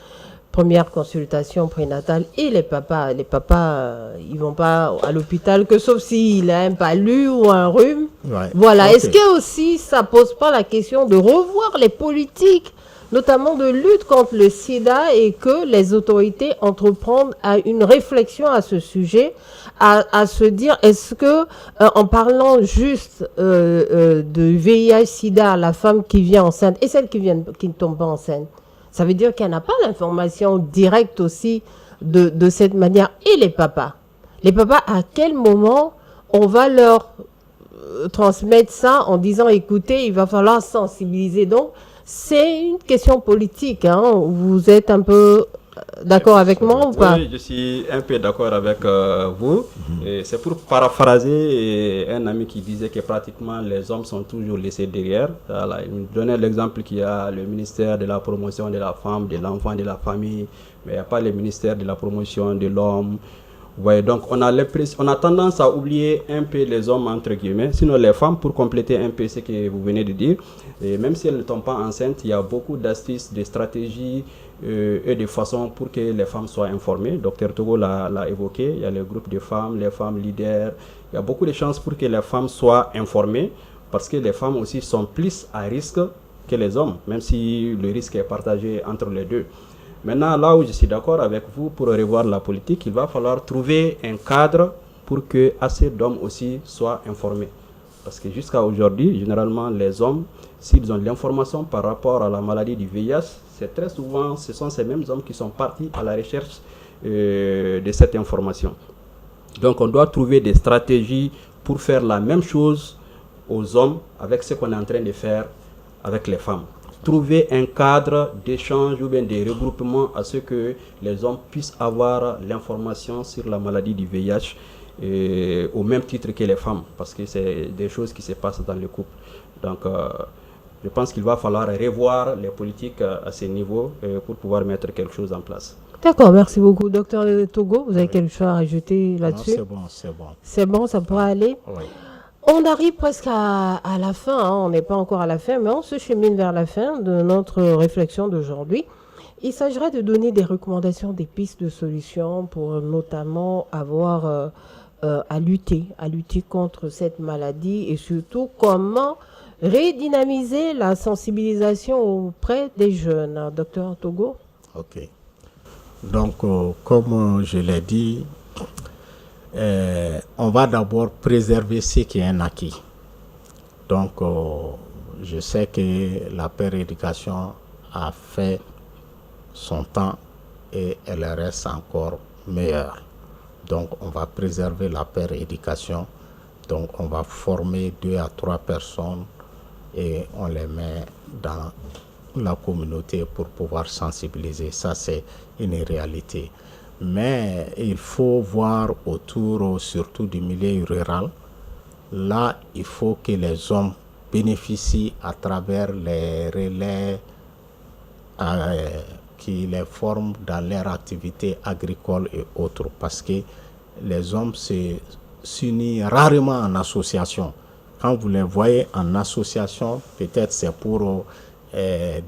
première consultation prénatale et les papas, ils vont pas à l'hôpital que sauf s'il a un palu ou un rhume. Ouais. Voilà. Ok. Est-ce que aussi ça pose pas la question de revoir les politiques, notamment de lutte contre le sida, et que les autorités entreprennent à une réflexion à ce sujet, à se dire, est-ce que en parlant juste de VIH/sida, la femme qui vient enceinte et celle qui ne tombe pas enceinte, ça veut dire qu'elle n'a pas l'information directe aussi de cette manière. Et les papas, à quel moment on va leur transmettre ça en disant, écoutez, il va falloir sensibiliser. Donc, c'est une question politique. Hein. Vous êtes un peu d'accord avec moi ou pas? Oui, je suis un peu d'accord avec vous. Et c'est pour paraphraser un ami qui disait que pratiquement les hommes sont toujours laissés derrière. Voilà, il me donnait l'exemple qu'il y a le ministère de la promotion de la femme, de l'enfant, de la famille, mais il n'y a pas le ministère de la promotion de l'homme. Ouais, donc on a tendance à oublier un peu les hommes entre guillemets, sinon les femmes, pour compléter un peu ce que vous venez de dire, et même si elles ne tombent pas enceintes, il y a beaucoup d'astuces, de stratégies et de façons pour que les femmes soient informées. Docteur Togo l'a évoqué, il y a les groupes de femmes, les femmes leaders, il y a beaucoup de chances pour que les femmes soient informées, parce que les femmes aussi sont plus à risque que les hommes, même si le risque est partagé entre les deux. Maintenant, là où je suis d'accord avec vous, pour revoir la politique, il va falloir trouver un cadre pour que assez d'hommes aussi soient informés. Parce que jusqu'à aujourd'hui, généralement, les hommes, s'ils ont l'information par rapport à la maladie du VIH, c'est très souvent, ce sont ces mêmes hommes qui sont partis à la recherche de cette information. Donc, on doit trouver des stratégies pour faire la même chose aux hommes avec ce qu'on est en train de faire avec les femmes. Trouver un cadre d'échange ou bien de regroupement à ce que les hommes puissent avoir l'information sur la maladie du VIH au même titre que les femmes, parce que c'est des choses qui se passent dans le couple. Donc, je pense qu'il va falloir revoir les politiques à ce niveau pour pouvoir mettre quelque chose en place. D'accord, merci beaucoup. Docteur Togo, vous avez quelque chose à rajouter là-dessus? C'est bon, c'est bon. C'est bon, ça pourra aller? Oui. On arrive presque à la fin, hein. On n'est pas encore à la fin, mais on se chemine vers la fin de notre réflexion d'aujourd'hui. Il s'agira de donner des recommandations, des pistes de solutions pour notamment avoir à lutter contre cette maladie, et surtout comment redynamiser la sensibilisation auprès des jeunes. Docteur Togo? Ok. Donc, comme je l'ai dit, on va d'abord préserver ce qui est un acquis. Donc, je sais que la péréducation a fait son temps et elle reste encore meilleure. Donc, on va préserver la péréducation. Donc, on va former 2 à 3 personnes et on les met dans la communauté pour pouvoir sensibiliser. Ça, c'est une réalité. Mais il faut voir autour, surtout du milieu rural. Là, il faut que les hommes bénéficient à travers les relais qui les forment dans leur activité agricole et autres. Parce que les hommes s'unissent rarement en association. Quand vous les voyez en association, peut-être c'est pour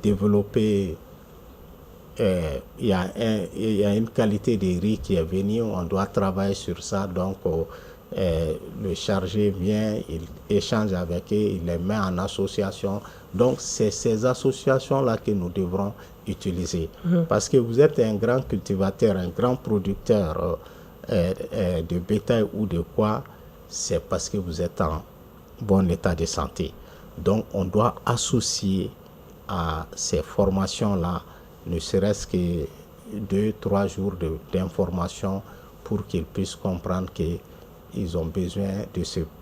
développer. Il y a une qualité de riz qui est venue, on doit travailler sur ça. Donc, le chargé vient, il échange avec eux, il les met en association. Donc, c'est ces associations-là que nous devrons utiliser. Parce que vous êtes un grand cultivateur, un grand producteur de bétail ou de quoi, c'est parce que vous êtes en bon état de santé. Donc, on doit associer à ces formations-là ne serait-ce que 2-3 jours d'information pour qu'ils puissent comprendre qu'ils ont besoin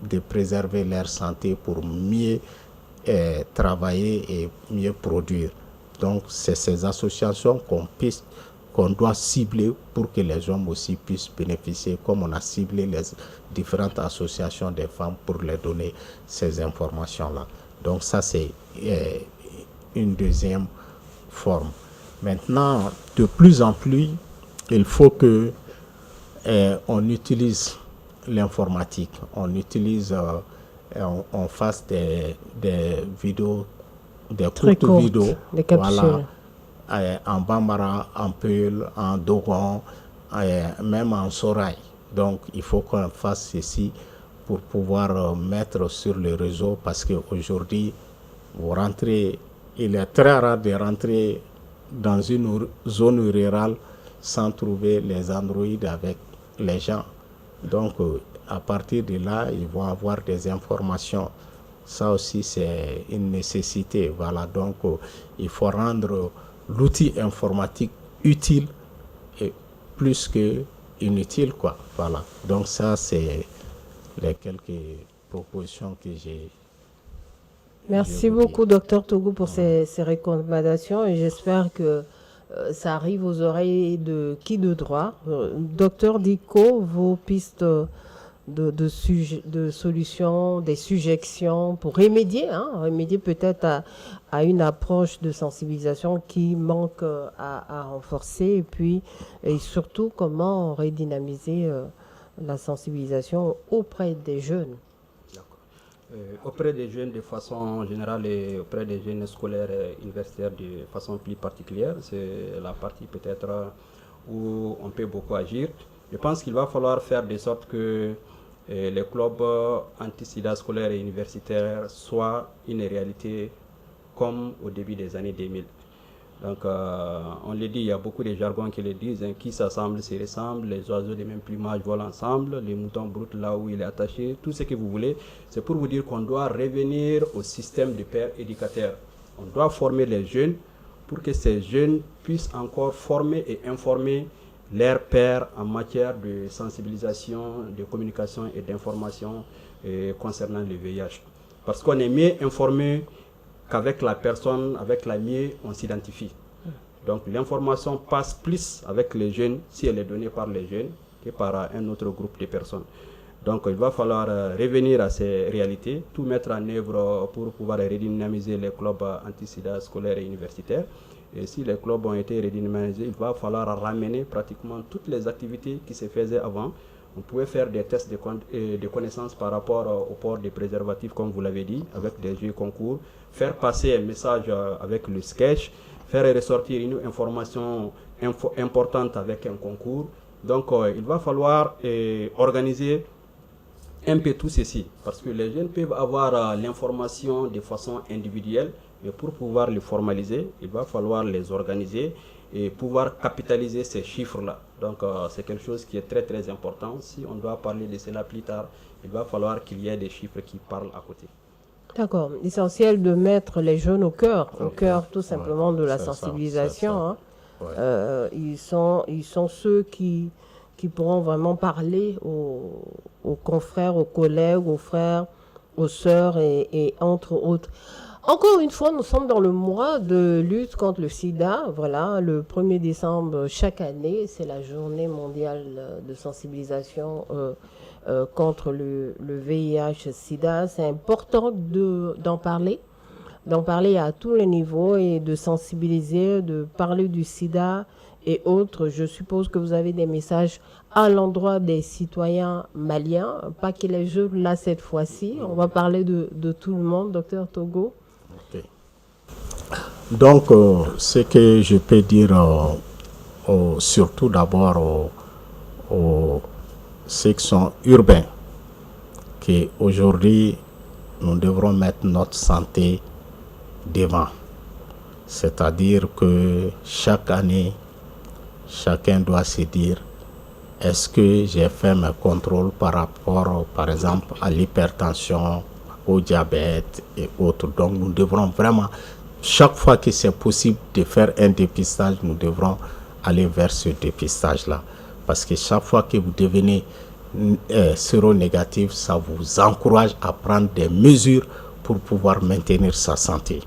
de préserver leur santé pour mieux travailler et mieux produire. Donc, c'est ces associations qu'on doit cibler pour que les hommes aussi puissent bénéficier, comme on a ciblé les différentes associations des femmes pour leur donner ces informations-là. Donc, ça, c'est une deuxième forme. Maintenant, de plus en plus, il faut que on utilise l'informatique, on utilise, on fasse des vidéos, des courtes vidéos, des capsules. Voilà, en Bambara, en Peul, en Dogon, même en Sorail. Donc il faut qu'on fasse ceci pour pouvoir mettre sur le réseau, parce qu'aujourd'hui, vous rentrez, il est très rare de rentrer dans une zone rurale sans trouver les androïdes avec les gens. Donc à partir de là, ils vont avoir des informations. Ça aussi, c'est une nécessité. Voilà, donc il faut rendre l'outil informatique utile et plus que inutile, quoi. Voilà. Donc ça, c'est les quelques propositions que j'ai. Merci beaucoup, docteur Togo, pour ces recommandations, et j'espère que ça arrive aux oreilles de qui de droit. Docteur Diko, vos pistes de solutions, des suggestions pour remédier peut-être à une approche de sensibilisation qui manque à renforcer, et surtout comment redynamiser la sensibilisation auprès des jeunes. Auprès des jeunes de façon générale et auprès des jeunes scolaires et universitaires de façon plus particulière, c'est la partie peut-être où on peut beaucoup agir. Je pense qu'il va falloir faire de sorte que les clubs anti-sida scolaires et universitaires soient une réalité comme au début des années 2000. Donc on le dit, il y a beaucoup de jargons qui le disent, qui s'assemblent se ressemblent, les oiseaux de même plumage volent ensemble, les moutons broutent là où il est attaché, tout ce que vous voulez. C'est pour vous dire qu'on doit revenir au système de pères éducateurs. On doit former les jeunes pour que ces jeunes puissent encore former et informer leurs pairs en matière de sensibilisation, de communication et d'information concernant le VIH. Parce qu'on est mieux informé qu'avec la personne, avec la mieux, on s'identifie. Donc l'information passe plus avec les jeunes, si elle est donnée par les jeunes, que par un autre groupe de personnes. Donc il va falloir revenir à ces réalités, tout mettre en œuvre pour pouvoir redynamiser les clubs anti-sida scolaires et universitaires. Et si les clubs ont été redynamisés, il va falloir ramener pratiquement toutes les activités qui se faisaient avant. On pouvait faire des tests de connaissances par rapport au port des préservatifs, comme vous l'avez dit, avec des jeux concours, faire passer un message avec le sketch, faire ressortir une information importante avec un concours. Donc il va falloir organiser un peu tout ceci, parce que les jeunes peuvent avoir l'information de façon individuelle, mais pour pouvoir les formaliser, il va falloir les organiser et pouvoir capitaliser ces chiffres-là. Donc c'est quelque chose qui est très très important. Si on doit parler de cela plus tard, il va falloir qu'il y ait des chiffres qui parlent à côté. D'accord. Essentiel de mettre les jeunes au cœur tout simplement de la sensibilisation. Ils sont ceux qui pourront vraiment parler aux confrères, aux collègues, aux frères, aux sœurs et entre autres. Encore une fois, nous sommes dans le mois de lutte contre le sida. Voilà, le 1er décembre chaque année, c'est la journée mondiale de sensibilisation contre le VIH-sida. C'est important d'en parler à tous les niveaux et de sensibiliser, de parler du sida et autres. Je suppose que vous avez des messages à l'endroit des citoyens maliens, pas que les jeunes là cette fois-ci. On va parler de tout le monde, docteur Togo. Okay. Donc, ce que je peux dire, surtout d'abord aux ceux qui sont urbains, qu'aujourd'hui, nous devrons mettre notre santé devant. C'est-à-dire que chaque année, chacun doit se dire, est-ce que j'ai fait mes contrôles par rapport, par exemple, à l'hypertension, au diabète et autres. Donc nous devrons vraiment, chaque fois que c'est possible de faire un dépistage, nous devrons aller vers ce dépistage-là. Parce que chaque fois que vous devenez séronégatif, ça vous encourage à prendre des mesures pour pouvoir maintenir sa santé.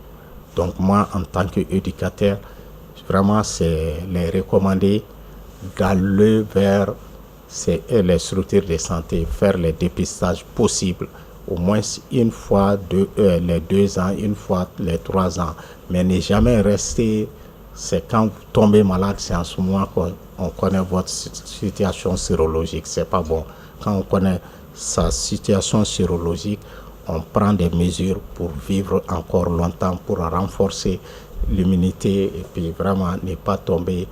Donc moi, en tant qu'éducateur, vraiment, c'est les recommander d'aller vers les structures de santé, faire les dépistages possibles, au moins une fois les 2 ans, une fois les 3 ans. Mais ne jamais rester, c'est quand vous tombez malade, c'est en ce moment qu'on connaît votre situation sérologique. C'est pas bon. Quand on connaît sa situation sérologique, on prend des mesures pour vivre encore longtemps, pour renforcer l'immunité et puis vraiment ne pas tomber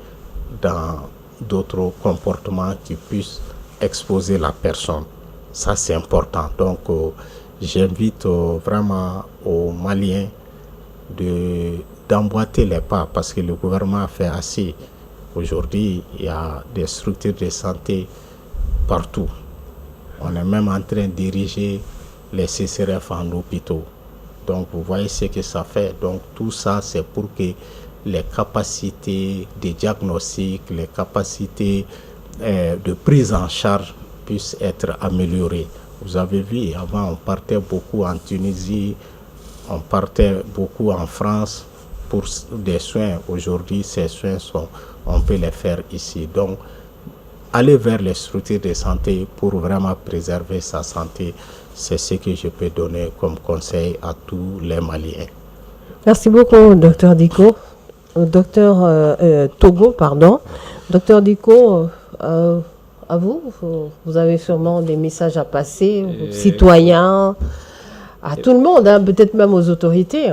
dans d'autres comportements qui puissent exposer la personne. Ça, c'est important. Donc, j'invite vraiment aux Maliens d'emboîter les pas parce que le gouvernement a fait assez. Aujourd'hui, il y a des structures de santé partout. On est même en train de diriger les CCRF en hôpitaux. Donc, vous voyez ce que ça fait. Donc, tout ça, c'est pour que les capacités de diagnostic, les capacités de prise en charge puissent être améliorées. Vous avez vu, avant, on partait beaucoup en Tunisie, on partait beaucoup en France pour des soins. Aujourd'hui, ces soins, on peut les faire ici. Donc, aller vers les structures de santé pour vraiment préserver sa santé, c'est ce que je peux donner comme conseil à tous les Maliens. Merci beaucoup, Dr Diko. Docteur Togo, pardon. Docteur Diko, à vous, vous avez sûrement des messages à passer aux citoyens, à tout le monde, hein, peut-être même aux autorités.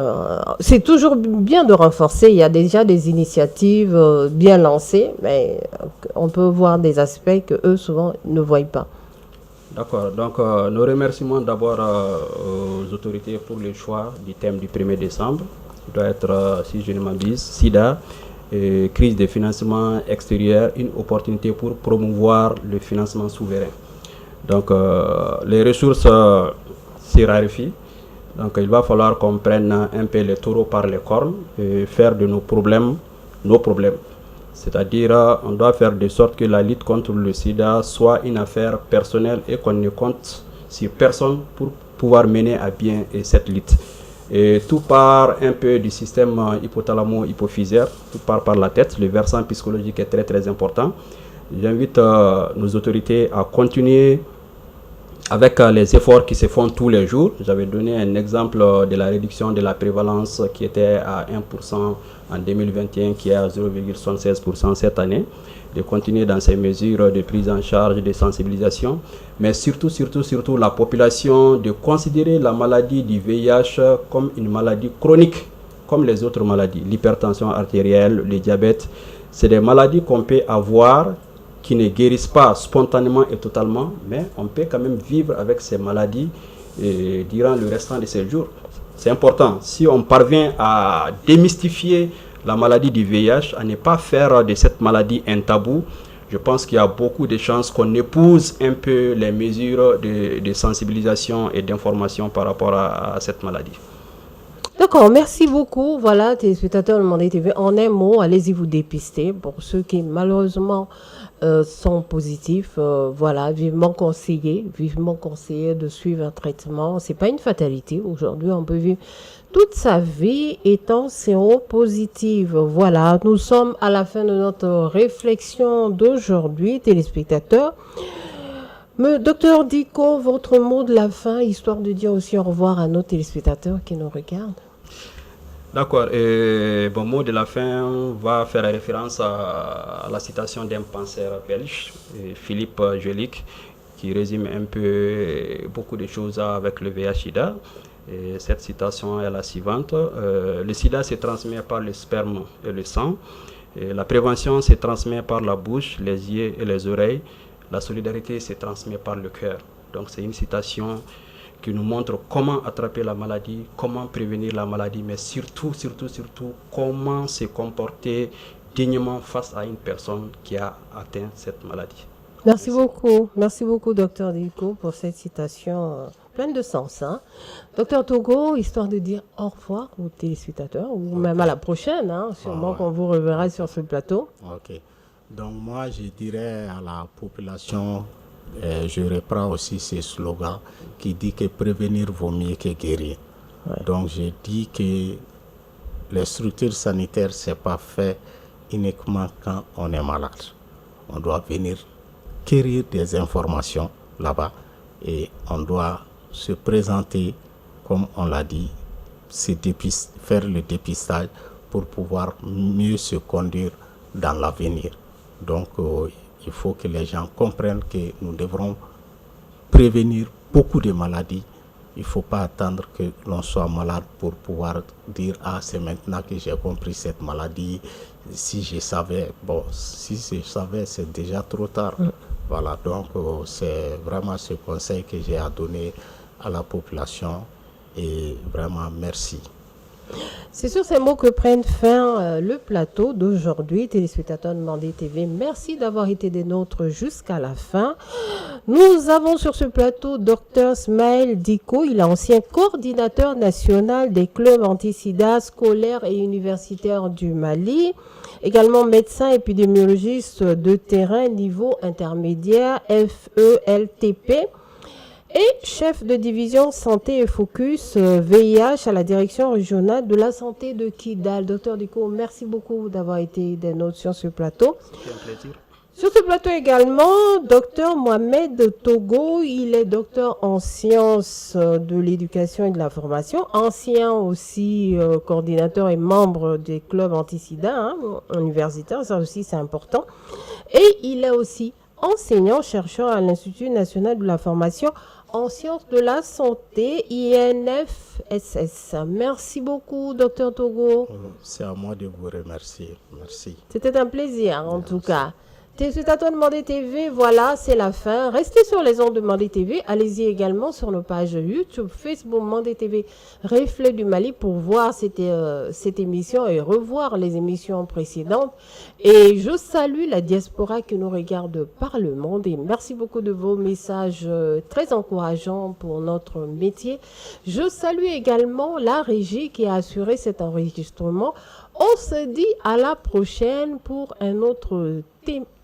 C'est toujours bien de renforcer. Il y a déjà des initiatives bien lancées, mais on peut voir des aspects que eux souvent ne voient pas. D'accord. Donc, nos remerciements d'abord aux autorités pour le choix du thème du 1er décembre. Il doit être, si je ne m'abuse, SIDA, crise de financement extérieur, une opportunité pour promouvoir le financement souverain. Donc, les ressources se raréfient. Donc, il va falloir qu'on prenne un peu les taureaux par les cornes et faire de nos problèmes nos problèmes. C'est-à-dire, on doit faire de sorte que la lutte contre le sida soit une affaire personnelle et qu'on ne compte sur personne pour pouvoir mener à bien cette lutte. Et tout part un peu du système hypothalamo-hypophysaire, tout part par la tête. Le versant psychologique est très très important. J'invite nos autorités à continuer avec les efforts qui se font tous les jours. J'avais donné un exemple de la réduction de la prévalence qui était à 1% en 2021, qui est à 0,76% cette année. De continuer dans ces mesures de prise en charge, de sensibilisation, mais surtout la population de considérer la maladie du VIH comme une maladie chronique, comme les autres maladies. L'hypertension artérielle, le diabète, c'est des maladies qu'on peut avoir qui ne guérissent pas spontanément et totalement, mais on peut quand même vivre avec ces maladies durant le restant de ses jours. C'est important. Si on parvient à démystifier la maladie du VIH, à ne pas faire de cette maladie un tabou, je pense qu'il y a beaucoup de chances qu'on épouse un peu les mesures de sensibilisation et d'information par rapport à cette maladie. D'accord, merci beaucoup. Voilà, téléspectateurs de Mandé TV, en un mot, allez-y vous dépister. Pour ceux qui malheureusement sont positifs, voilà, vivement conseillé de suivre un traitement. C'est pas une fatalité. Aujourd'hui, on peut vivre toute sa vie étant séropositive. Voilà, nous sommes à la fin de notre réflexion d'aujourd'hui, téléspectateurs. Docteur Diko, votre mot de la fin, histoire de dire aussi au revoir à nos téléspectateurs qui nous regardent. D'accord. Bon, mot de la fin va faire référence à la citation d'un penseur belge, Philippe Juelic, qui résume un peu beaucoup de choses avec le VIH-Sida. Et cette citation est la suivante. Le sida se transmet par le sperme et le sang. Et la prévention se transmet par la bouche, les yeux et les oreilles. La solidarité se transmet par le cœur. Donc c'est une citation qui nous montre comment attraper la maladie, comment prévenir la maladie, mais surtout, comment se comporter dignement face à une personne qui a atteint cette maladie. Merci beaucoup, Dr Diko, pour cette citation pleine de sens. Hein. Dr Togo, histoire de dire au revoir aux téléspectateurs, ou même à la prochaine, hein, sûrement qu'on vous reverra sur ce plateau. Ok. Donc moi, je dirais à la population, je reprends aussi ce slogan qui dit que prévenir vaut mieux que guérir. Ouais. Donc je dis que les structures sanitaires, ce n'est pas fait uniquement quand on est malade. On doit venir quérir des informations là-bas et on doit se présenter, comme on l'a dit, faire le dépistage pour pouvoir mieux se conduire dans l'avenir. Donc, il faut que les gens comprennent que nous devrons prévenir beaucoup de maladies Il ne faut pas attendre que l'on soit malade pour pouvoir dire « Ah, c'est maintenant que j'ai compris cette maladie. Si je savais, bon, si je savais, c'est déjà trop tard. » Voilà, donc c'est vraiment ce conseil que j'ai à donner à la population et vraiment merci. C'est sur ces mots que prennent fin le plateau d'aujourd'hui. Téléspectateurs de Mandé TV, merci d'avoir été des nôtres jusqu'à la fin. Nous avons sur ce plateau Dr Smaïl Diko. Il est ancien coordinateur national des clubs anti-sida scolaires et universitaires du Mali. Également médecin épidémiologiste de terrain niveau intermédiaire FELTP. Et chef de division santé et focus VIH à la direction régionale de la santé de Kidal. Docteur Diko, merci beaucoup d'avoir été des nôtres sur ce plateau. C'était un plaisir. Sur ce plateau également, docteur Mohamed Togo, il est docteur en sciences de l'éducation et de la formation, ancien aussi coordinateur et membre des clubs anti-sida universitaires, ça aussi c'est important. Et il est aussi enseignant-chercheur à l'Institut national de la formation en sciences de la santé, INFSS. Merci beaucoup, docteur Togo. C'est à moi de vous remercier. Merci. C'était un plaisir, en tout cas. Téléspectateurs de Mandé TV, voilà, c'est la fin. Restez sur les ondes de Mandé TV. Allez-y également sur nos pages YouTube, Facebook, Mandé TV, Reflet du Mali pour voir cette émission et revoir les émissions précédentes. Et je salue la diaspora qui nous regarde par le monde et merci beaucoup de vos messages très encourageants pour notre métier. Je salue également la régie qui a assuré cet enregistrement. On se dit à la prochaine pour un autre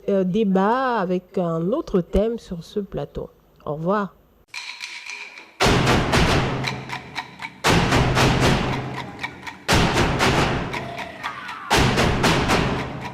débat avec un autre thème sur ce plateau. Au revoir.